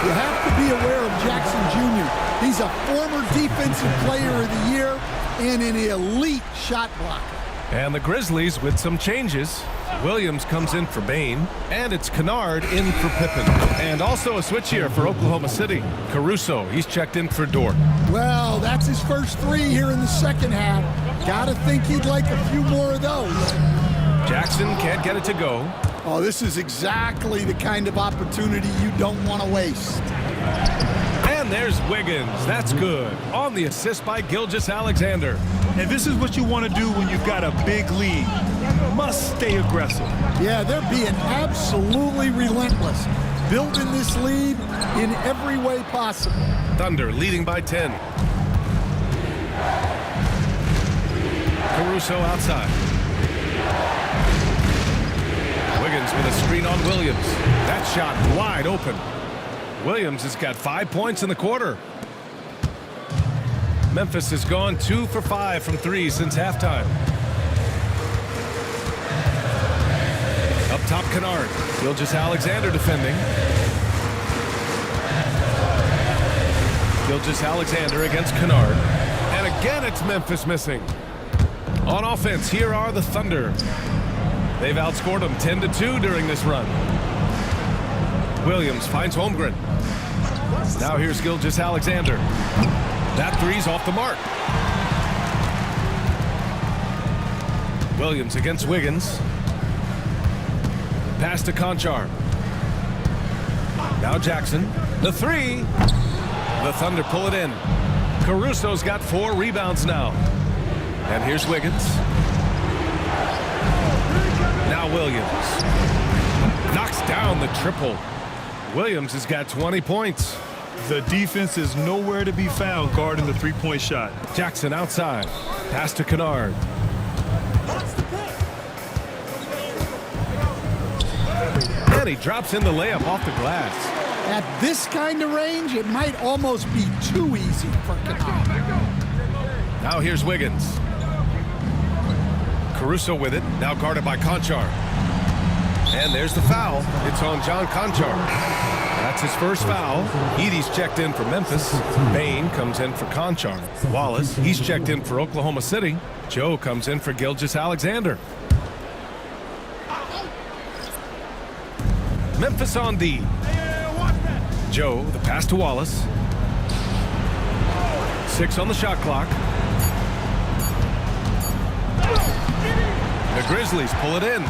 Speaker 5: You have to be aware of Jackson Jr. He's a former defensive player of the year and an elite shot blocker.
Speaker 3: And the Grizzlies with some changes. Williams comes in for Bain, and it's Kennard in for Pippen. And also a switch here for Oklahoma City. Caruso, he's checked in for Dort.
Speaker 5: Well, that's his first 3 here in the second half. Gotta think he'd like a few more of those.
Speaker 3: Jackson can't get it to go.
Speaker 5: Oh, this is exactly the kind of opportunity you don't want to waste.
Speaker 3: And there's Wiggins. That's good. On the assist by Gilgeous-Alexander.
Speaker 4: And this is what you want to do when you've got a big lead. Must stay aggressive.
Speaker 5: Yeah, they're being absolutely relentless, building this lead in every way possible.
Speaker 3: Thunder leading by 10. Caruso outside. Wiggins with a screen on Williams. That shot wide open. Williams has got 5 points in the quarter. Memphis has gone 2 for 5 from 3 since halftime. Up top, Kennard. Gilgeous-Alexander defending. Gilgeous-Alexander against Kennard. And again, it's Memphis missing. On offense, here are the Thunder. They've outscored them 10-2 during this run. Williams finds Holmgren. Now here's Gilgeous-Alexander. That three's off the mark. Williams against Wiggins. Pass to Conchar. Now Jackson. The three. The Thunder pull it in. Caruso's got 4 rebounds now. And here's Wiggins. Now Williams. Knocks down the triple. Williams has got 20 points.
Speaker 4: The defense is nowhere to be found guarding the three-point shot.
Speaker 3: Jackson outside. Pass to Kennard. And he drops in the layup off the glass.
Speaker 5: At this kind of range, it might almost be too easy for Kennard.
Speaker 3: Now here's Wiggins. Caruso with it, now guarded by Conchar. And there's the foul. It's on John Conchar. That's his first foul. Edey's checked in for Memphis. Bain comes in for Conchar. Wallace, he's checked in for Oklahoma City. Joe comes in for Gilgeous-Alexander. Memphis on D. Joe, the pass to Wallace. 6 on the shot clock. The Grizzlies pull it in.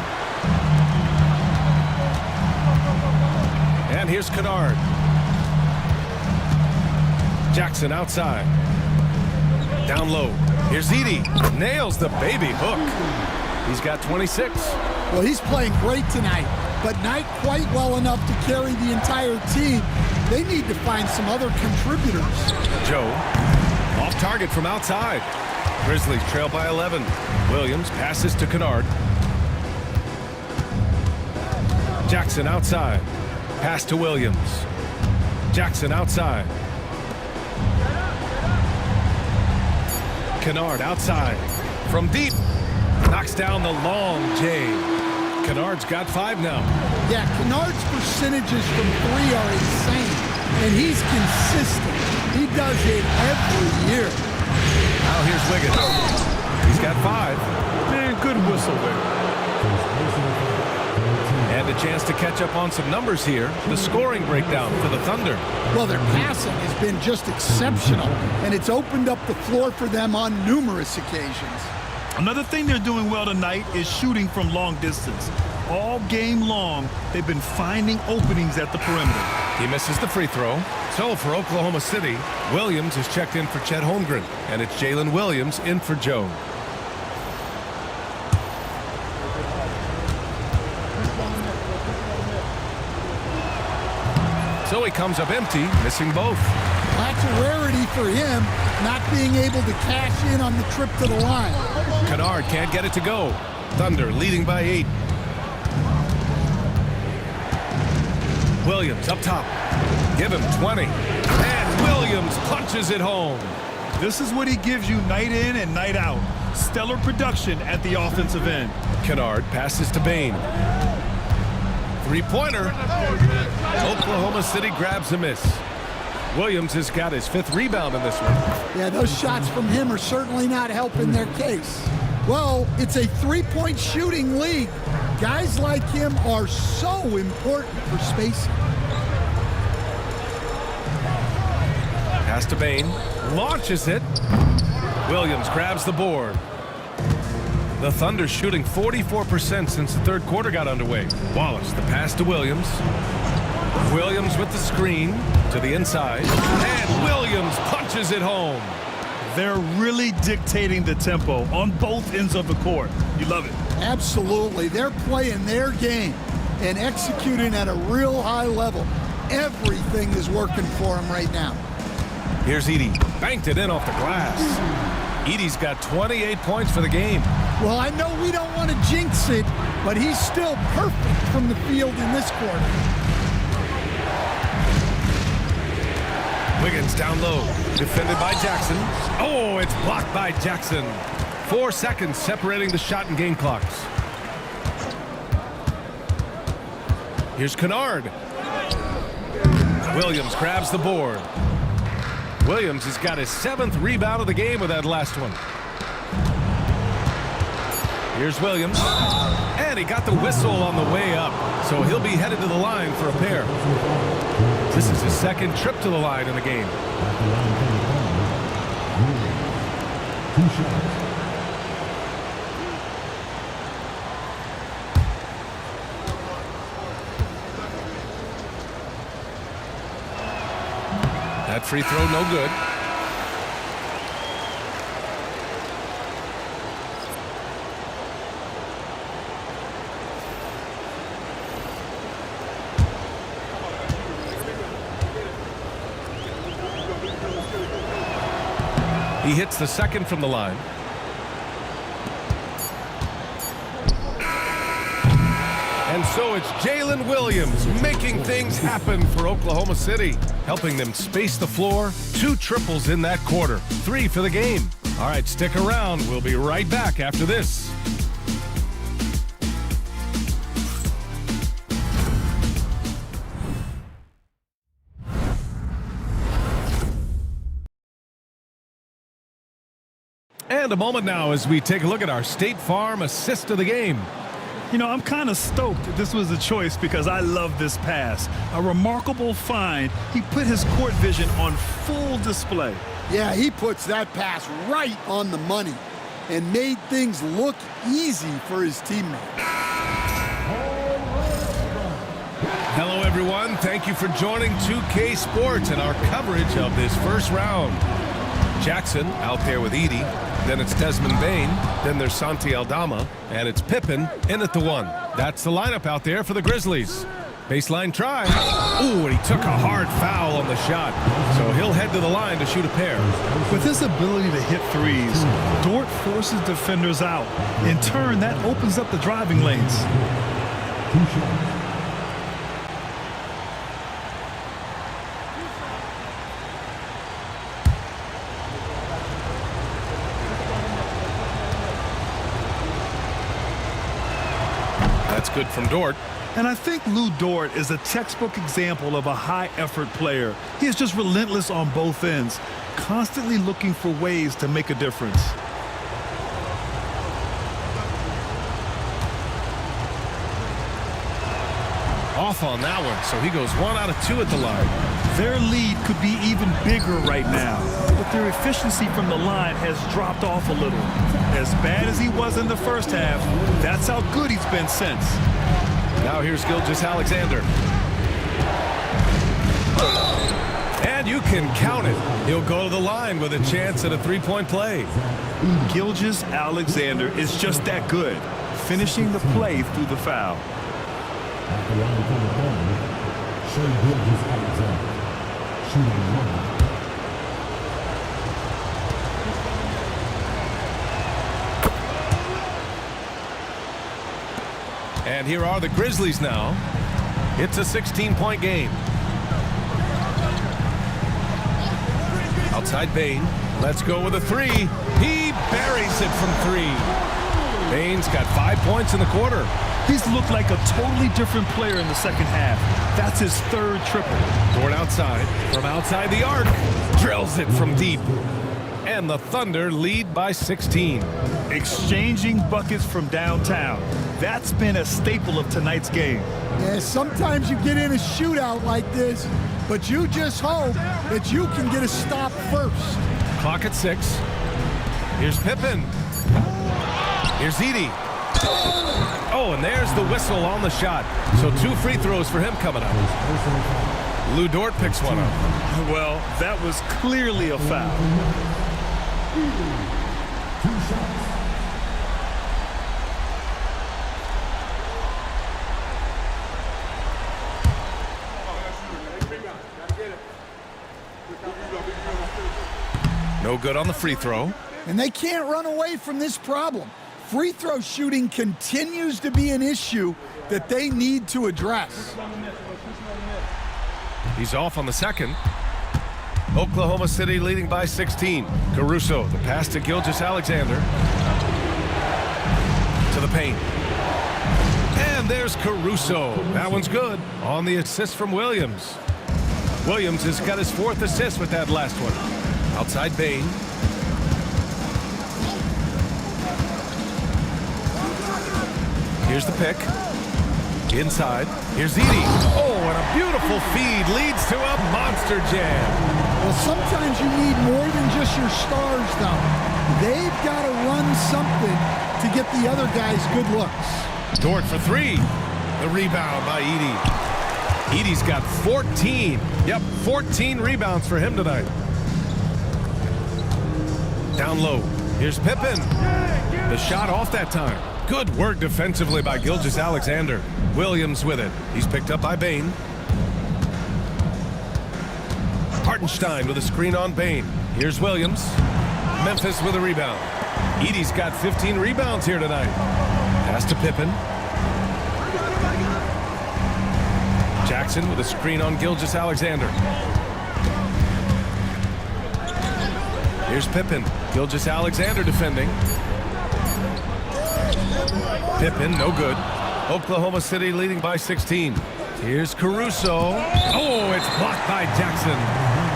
Speaker 3: And here's Kennard. Jackson outside. Down low. Here's Edey. Nails the baby hook. He's got 26.
Speaker 5: Well, he's playing great tonight, but not quite well enough to carry the entire team. They need to find some other contributors.
Speaker 3: Joe, off target from outside. Grizzlies trail by 11. Williams passes to Kennard. Jackson outside. Pass to Williams. Jackson outside. Kennard outside. From deep. Knocks down the long J. Kennard's got 5 now.
Speaker 5: Yeah, Kennard's percentages from 3 are insane, and he's consistent. He does it every year.
Speaker 3: Now here's Wiggins. He's got 5.
Speaker 4: Man, good whistle there.
Speaker 3: And a chance to catch up on some numbers here. The scoring breakdown for the Thunder.
Speaker 5: Well, their passing has been just exceptional, and it's opened up the floor for them on numerous occasions.
Speaker 4: Another thing they're doing well tonight is shooting from long distance. All game long, they've been finding openings at the perimeter.
Speaker 3: He misses the free throw. So for Oklahoma City, Williams is checked in for Chet Holmgren, and it's Jalen Williams in for Joe. So he comes up empty, missing both.
Speaker 5: That's a rarity for him, not being able to cash in on the trip to the line.
Speaker 3: Kennard can't get it to go. Thunder leading by 8. Williams up top. Give him 20. And Williams punches it home.
Speaker 4: This is what he gives you night in and night out. Stellar production at the offensive end.
Speaker 3: Kennard passes to Bain. Three-pointer. Oklahoma City grabs a miss. Williams has got his 5th rebound in this one.
Speaker 5: Yeah, those shots from him are certainly not helping their case. Well, it's a 3-point shooting league. Guys like him are so important for spacing.
Speaker 3: Pass to Bain. Launches it. Williams grabs the board. The Thunder shooting 44% since the 3rd quarter got underway. Wallace, the pass to Williams. Williams with the screen to the inside. And Williams punches it home.
Speaker 4: They're really dictating the tempo on both ends of the court. You love it.
Speaker 5: Absolutely. They're playing their game and executing at a real high level. Everything is working for them right now.
Speaker 3: Here's Edey. Banked it in off the glass. Edey's got 28 points for the game.
Speaker 5: Well, I know we don't want to jinx it, but he's still perfect from the field in this quarter.
Speaker 3: Wiggins down low. Defended by Jackson. Oh, it's blocked by Jackson. 4 seconds separating the shot and game clocks. Here's Kennard. Williams grabs the board. Williams has got his 7th rebound of the game with that last one. Here's Williams. And he got the whistle on the way up. So he'll be headed to the line for a pair. This is his 2nd trip to the line in the game. That free throw no good. He hits the 2nd from the line. And so it's Jalen Williams making things happen for Oklahoma City, helping them space the floor. 2 triples in that quarter, 3 for the game. All right, stick around. We'll be right back after this. And a moment now as we take a look at our State Farm assist of the game.
Speaker 4: You know, I'm kind of stoked this was a choice because I love this pass. A remarkable find. He put his court vision on full display.
Speaker 5: Yeah, he puts that pass right on the money and made things look easy for his teammate.
Speaker 3: Hello, everyone. Thank you for joining 2K Sports and our coverage of this first round. Jackson out there with Edey. Then it's Desmond Bain. Then there's Santi Aldama. And it's Pippen in at the 1. That's the lineup out there for the Grizzlies. Baseline try. Ooh, and he took a hard foul on the shot. So he'll head to the line to shoot a pair.
Speaker 4: With his ability to hit threes, Dort forces defenders out. In turn, that opens up the driving lanes.
Speaker 3: That's good from Dort.
Speaker 4: And I think Lou Dort is a textbook example of a high-effort player. He is just relentless on both ends, constantly looking for ways to make a difference.
Speaker 3: Off on that one, so he goes 1 out of 2 at the line.
Speaker 4: Their lead could be even bigger right now, but their efficiency from the line has dropped off a little. As bad as he was in the first half, that's how good he's been since.
Speaker 3: Now here's Gilgeous-Alexander. And you can count it. He'll go to the line with a chance at a 3-point play.
Speaker 4: Gilgeous-Alexander is just that good, finishing the play through the foul.
Speaker 7: At the line from the corner, Gilgeous-Alexander, shooting 1.
Speaker 3: And here are the Grizzlies now. It's a 16-point game. Outside Bain. Let's go with a 3. He buries it from 3. Bain's got 5 points in the quarter.
Speaker 4: He's looked like a totally different player in the second half. That's his 3rd triple.
Speaker 3: Dort outside. From outside the arc. Drills it from deep. And the Thunder lead by 16.
Speaker 4: Exchanging buckets from downtown. That's been a staple of tonight's game.
Speaker 5: Yeah, sometimes you get in a shootout like this, but you just hope that you can get a stop first.
Speaker 3: Clock at 6. Here's Pippen. Here's Edey. Oh, and there's the whistle on the shot. So 2 free throws for him coming up. Lou Dort picks one up.
Speaker 4: Well, that was clearly a foul.
Speaker 7: 2 shots.
Speaker 3: No good on the free throw.
Speaker 5: And they can't run away from this problem. Free throw shooting continues to be an issue that they need to address.
Speaker 3: He's off on the second. Oklahoma City leading by 16. Caruso, the pass to Gilgeous-Alexander. To the paint. And there's Caruso. That one's good. On the assist from Williams. Williams has got his 4th assist with that last one. Outside Bain. Here's the pick. Inside. Here's Edey. Oh, and a beautiful feed leads to a monster jam.
Speaker 5: Well, sometimes you need more than just your stars, though. They've got to run something to get the other guys good looks.
Speaker 3: Dort for 3. The rebound by Edey. Edey's got 14. Yep, 14 rebounds for him tonight. Down low. Here's Pippen. The shot off that time. Good work defensively by Gilgeous-Alexander. Williams with it. He's picked up by Bain. Hartenstein with a screen on Bain. Here's Williams. Memphis with a rebound. Edey's got 15 rebounds here tonight. Pass to Pippen. Jackson with a screen on Gilgeous-Alexander. Here's Pippen. Gilgeous-Alexander defending. Pippen, no good. Oklahoma City leading by 16. Here's Caruso. Oh, it's blocked by Jackson.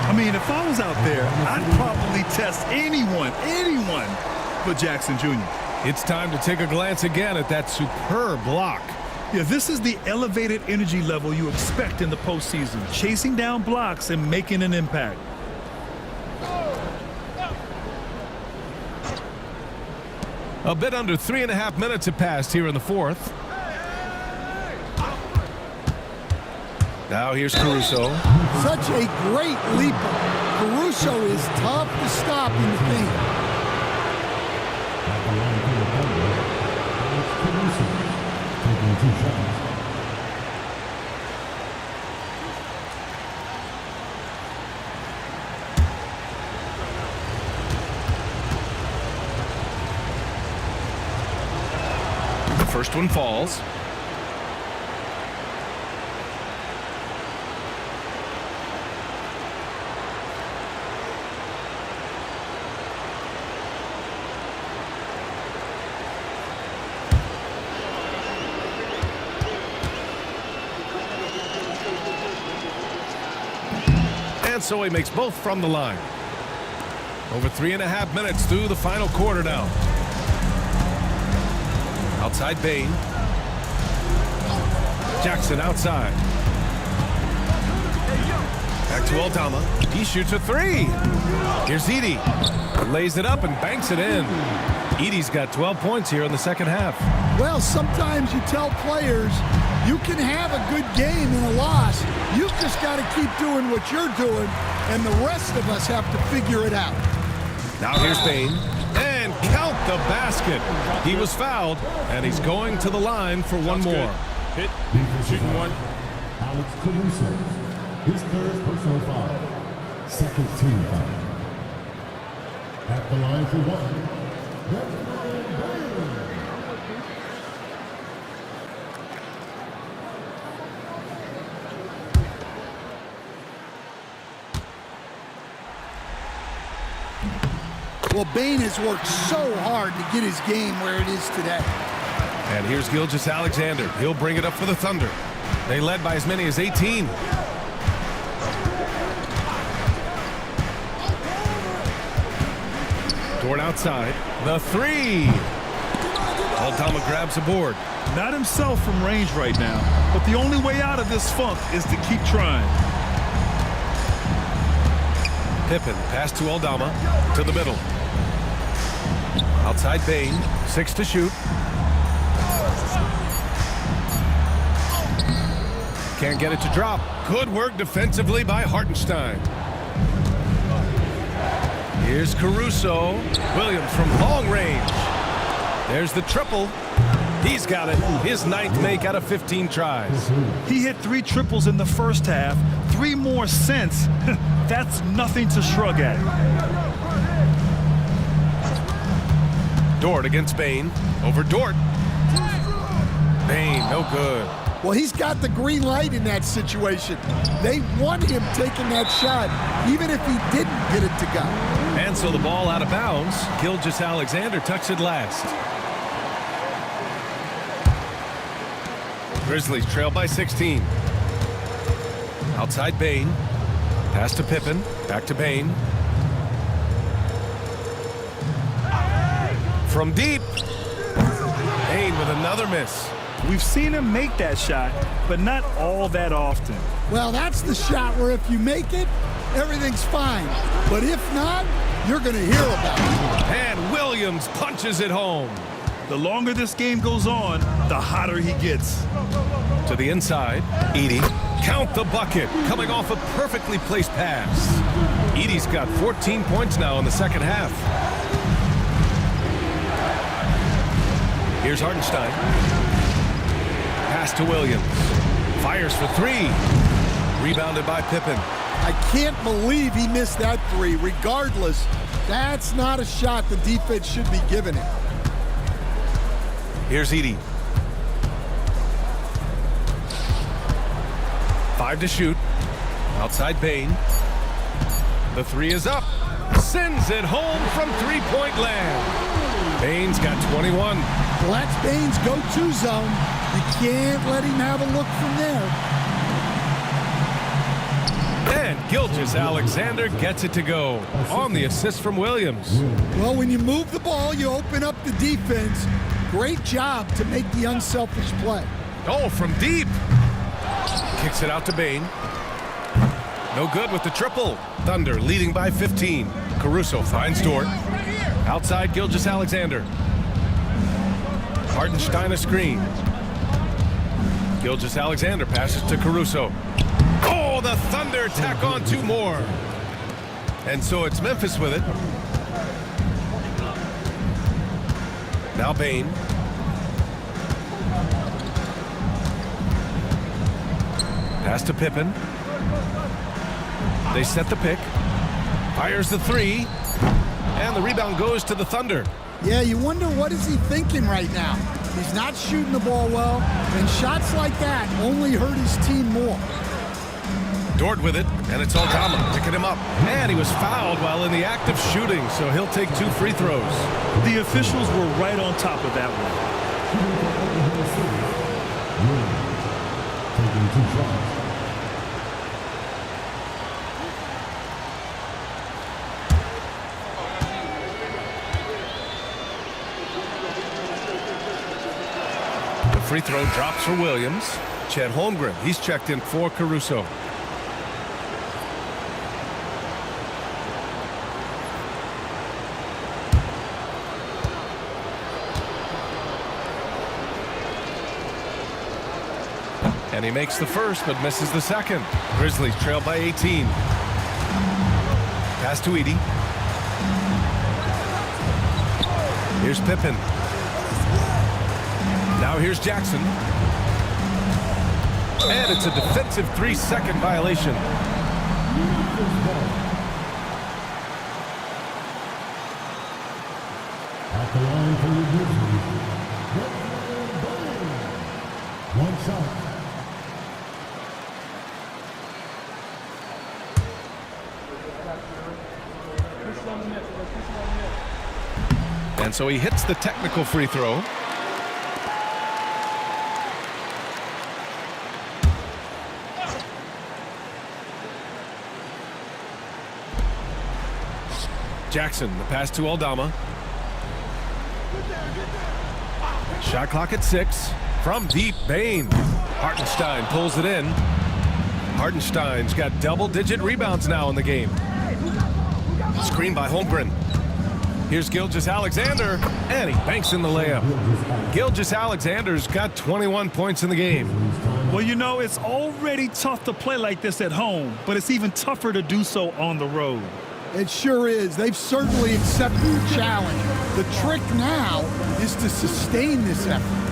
Speaker 4: I mean, if I was out there, I'd probably test anyone but Jackson Jr.
Speaker 3: It's time to take a glance again at that superb block.
Speaker 4: Yeah, this is the elevated energy level you expect in the postseason. Chasing down blocks and making an impact.
Speaker 3: A bit under 3.5 minutes have passed here in the 4th. Now here's Caruso.
Speaker 5: Such a great leaper. Caruso is tough to stop in the paint.
Speaker 7: Taking 2 shots.
Speaker 3: The first one falls. And so he makes both from the line. Over 3.5 minutes through the final quarter now. Outside Bain. Jackson outside. Back to Aldama. He shoots a 3. Here's Edey. Lays it up and banks it in. Edey's got 12 points here in the second half.
Speaker 5: Well, sometimes you tell players you can have a good game in a loss. You've just got to keep doing what you're doing, and the rest of us have to figure it out.
Speaker 3: Now here's Bain. And count the basket. He was fouled, and he's going to the line for one more.
Speaker 11: Hit. Shooting one.
Speaker 7: Alex Caruso. His 3rd personal foul. 2nd team foul. At the line for 1.
Speaker 5: Well, Bain has worked so hard to get his game where it is today.
Speaker 3: And here's Gilgeous-Alexander. He'll bring it up for the Thunder. They led by as many as 18. Dort outside. The 3. Aldama grabs a board.
Speaker 4: Not himself from range right now, but the only way out of this funk is to keep trying.
Speaker 3: Pippen, pass to Aldama, to the middle. Outside Bain, 6 to shoot. Can't get it to drop. Good work defensively by Hartenstein. Here's Caruso. Williams from long range. There's the triple. He's got it. His 9th make out of 15 tries.
Speaker 4: He hit 3 triples in the first half, 3 more cents, that's nothing to shrug at.
Speaker 3: Dort against Bain. Over Dort. Bain, no good.
Speaker 5: Well, he's got the green light in that situation. They want him taking that shot, even if he didn't get it to go.
Speaker 3: And so the ball out of bounds. Gilgeous-Alexander tucks it last. Grizzlies trail by 16. Outside Bain. Pass to Pippen. Back to Bain. From deep. Bain with another miss.
Speaker 4: We've seen him make that shot, but not all that often.
Speaker 5: Well, that's the shot where if you make it, everything's fine. But if not, you're going to hear about it.
Speaker 3: And Williams punches it home.
Speaker 4: The longer this game goes on, the hotter he gets.
Speaker 3: To the inside, Edey. Count the bucket, coming off a perfectly placed pass. Edey's got 14 points now in the second half. Here's Hartenstein. Pass to Williams. Fires for 3. Rebounded by Pippen.
Speaker 5: I can't believe he missed that 3. Regardless, that's not a shot the defense should be giving him.
Speaker 3: Here's Edey. 5 to shoot. Outside Bain. The 3 is up. Sends it home from three-point land. Bain's got 21.
Speaker 5: Well, that's Bain's go-to zone. You can't let him have a look from there.
Speaker 3: And Gilgeous-Alexander gets it to go on the assist from Williams.
Speaker 5: Well, when you move the ball, you open up the defense. Great job to make the unselfish play.
Speaker 3: Oh, from deep. Kicks it out to Bain. No good with the triple. Thunder leading by 15. Caruso finds Dort. Outside Gilgeous-Alexander. Hartenstein a screen. Gilgeous-Alexander passes to Caruso. Oh, the Thunder tack on 2 more. And so it's Memphis with it. Now Bain. Pass to Pippen. They set the pick. Fires the 3. And the rebound goes to the Thunder.
Speaker 5: Yeah, you wonder what is he thinking right now. He's not shooting the ball well, and shots like that only hurt his team more.
Speaker 3: Dort with it, and it's Aldama picking him up. And he was fouled while in the act of shooting, so he'll take 2 free throws.
Speaker 4: The officials were right on top of that one.
Speaker 7: Taking 2 shots.
Speaker 3: Free throw drops for Williams. Chet Holmgren, he's checked in for Caruso. And he makes the first, but misses the second. Grizzlies trail by 18. Pass to Edey. Here's Pippen. Now here's Jackson. And it's a defensive 3-second violation.
Speaker 7: At the line for the Grizzlies. 1 shot.
Speaker 3: And so he hits the technical free throw. Jackson, the pass to Aldama. Shot clock at 6. From deep, Bain. Hartenstein pulls it in. Hartenstein's got double-digit rebounds now in the game. Screen by Holmgren. Here's Gilgeous-Alexander, and he banks in the layup. Gilgeous-Alexander's got 21 points in the game.
Speaker 4: Well, you know, it's already tough to play like this at home, but it's even tougher to do so on the road.
Speaker 5: It sure is. They've certainly accepted the challenge. The trick now is to sustain this effort.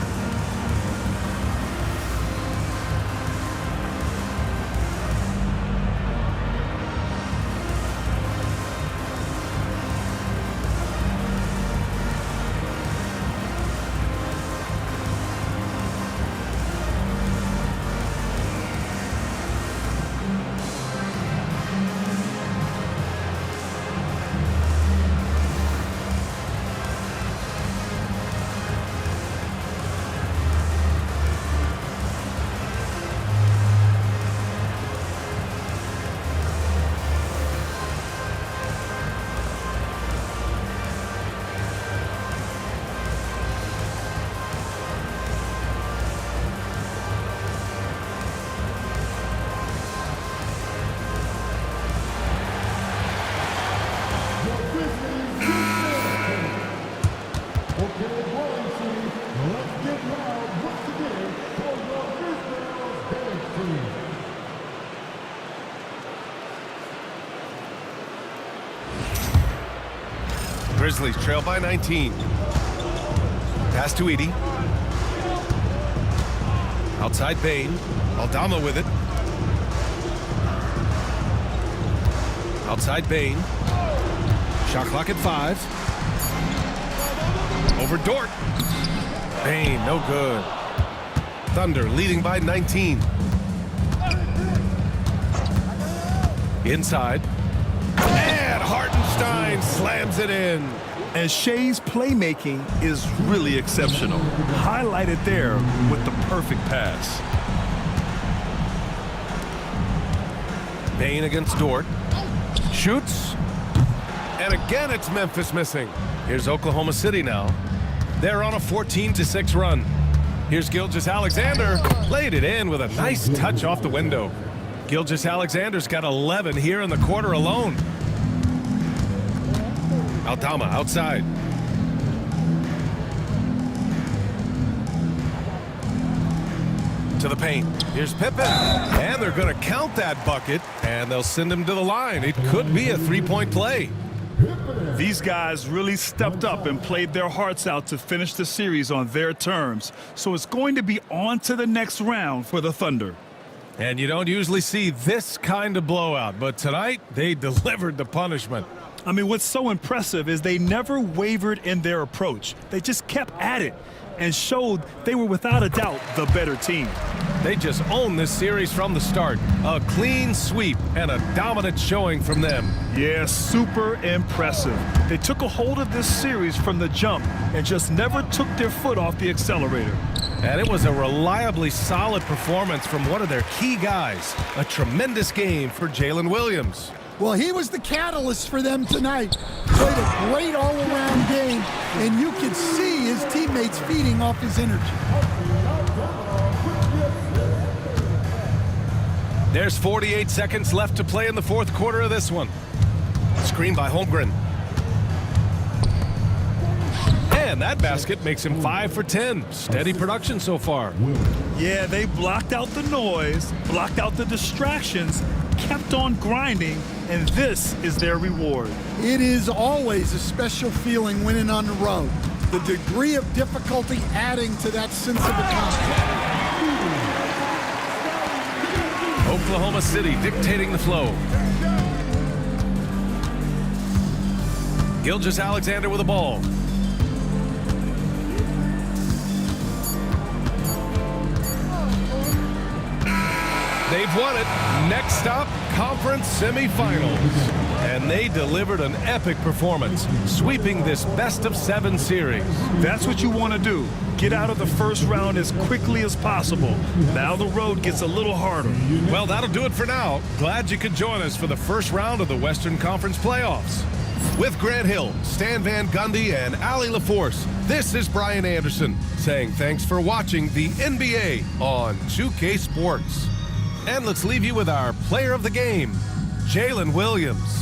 Speaker 3: Grizzlies trail by 19. Pass to Edie. Outside Bain. Aldama with it. Outside Bain. Shot clock at 5. Over Dort. Bain, no good. Thunder leading by 19. Inside. And Hartenstein slams it in.
Speaker 4: And Shea's playmaking is really exceptional. Highlighted there with the perfect pass.
Speaker 3: Bain against Dort. Shoots. And again it's Memphis missing. Here's Oklahoma City now. They're on a 14-6 run. Here's Gilgeous-Alexander. Laid it in with a nice touch off the window. Gilgeous-Alexander's got 11 here in the quarter alone. Aldama outside. To the paint. Here's Pippen. And they're going to count that bucket, and they'll send him to the line. It could be a three-point play.
Speaker 4: These guys really stepped up and played their hearts out to finish the series on their terms. So it's going to be on to the next round for the Thunder.
Speaker 3: And you don't usually see this kind of blowout, but tonight they delivered the punishment.
Speaker 4: I mean, what's so impressive is they never wavered in their approach. They just kept at it and showed they were without a doubt the better team.
Speaker 3: They just owned this series from the start. A clean sweep and a dominant showing from them.
Speaker 4: Yeah, super impressive. They took a hold of this series from the jump and just never took their foot off the accelerator.
Speaker 3: And it was a reliably solid performance from one of their key guys. A tremendous game for Jalen Williams.
Speaker 5: Well, he was the catalyst for them tonight. Played a great all-around game, and you could see his teammates feeding off his energy.
Speaker 3: There's 48 seconds left to play in the fourth quarter of this one. Screen by Holmgren. And that basket makes him 5 for 10. Steady production so far.
Speaker 4: Yeah, they blocked out the noise, blocked out the distractions, kept on grinding, and this is their reward.
Speaker 5: It is always a special feeling winning on the road. The degree of difficulty adding to that sense of accomplishment.
Speaker 3: Oklahoma City dictating the flow. Gilgeous-Alexander with the ball. They've won it. Next stop, conference semifinals. And they delivered an epic performance, sweeping this best-of-7 series.
Speaker 4: That's what you want to do. Get out of the first round as quickly as possible. Now the road gets a little harder.
Speaker 3: Well, that'll do it for now. Glad you could join us for the first round of the Western Conference playoffs. With Grant Hill, Stan Van Gundy, and Allie LaForce, this is Brian Anderson saying thanks for watching the NBA on 2K Sports. And let's leave you with our player of the game, Jalen Williams.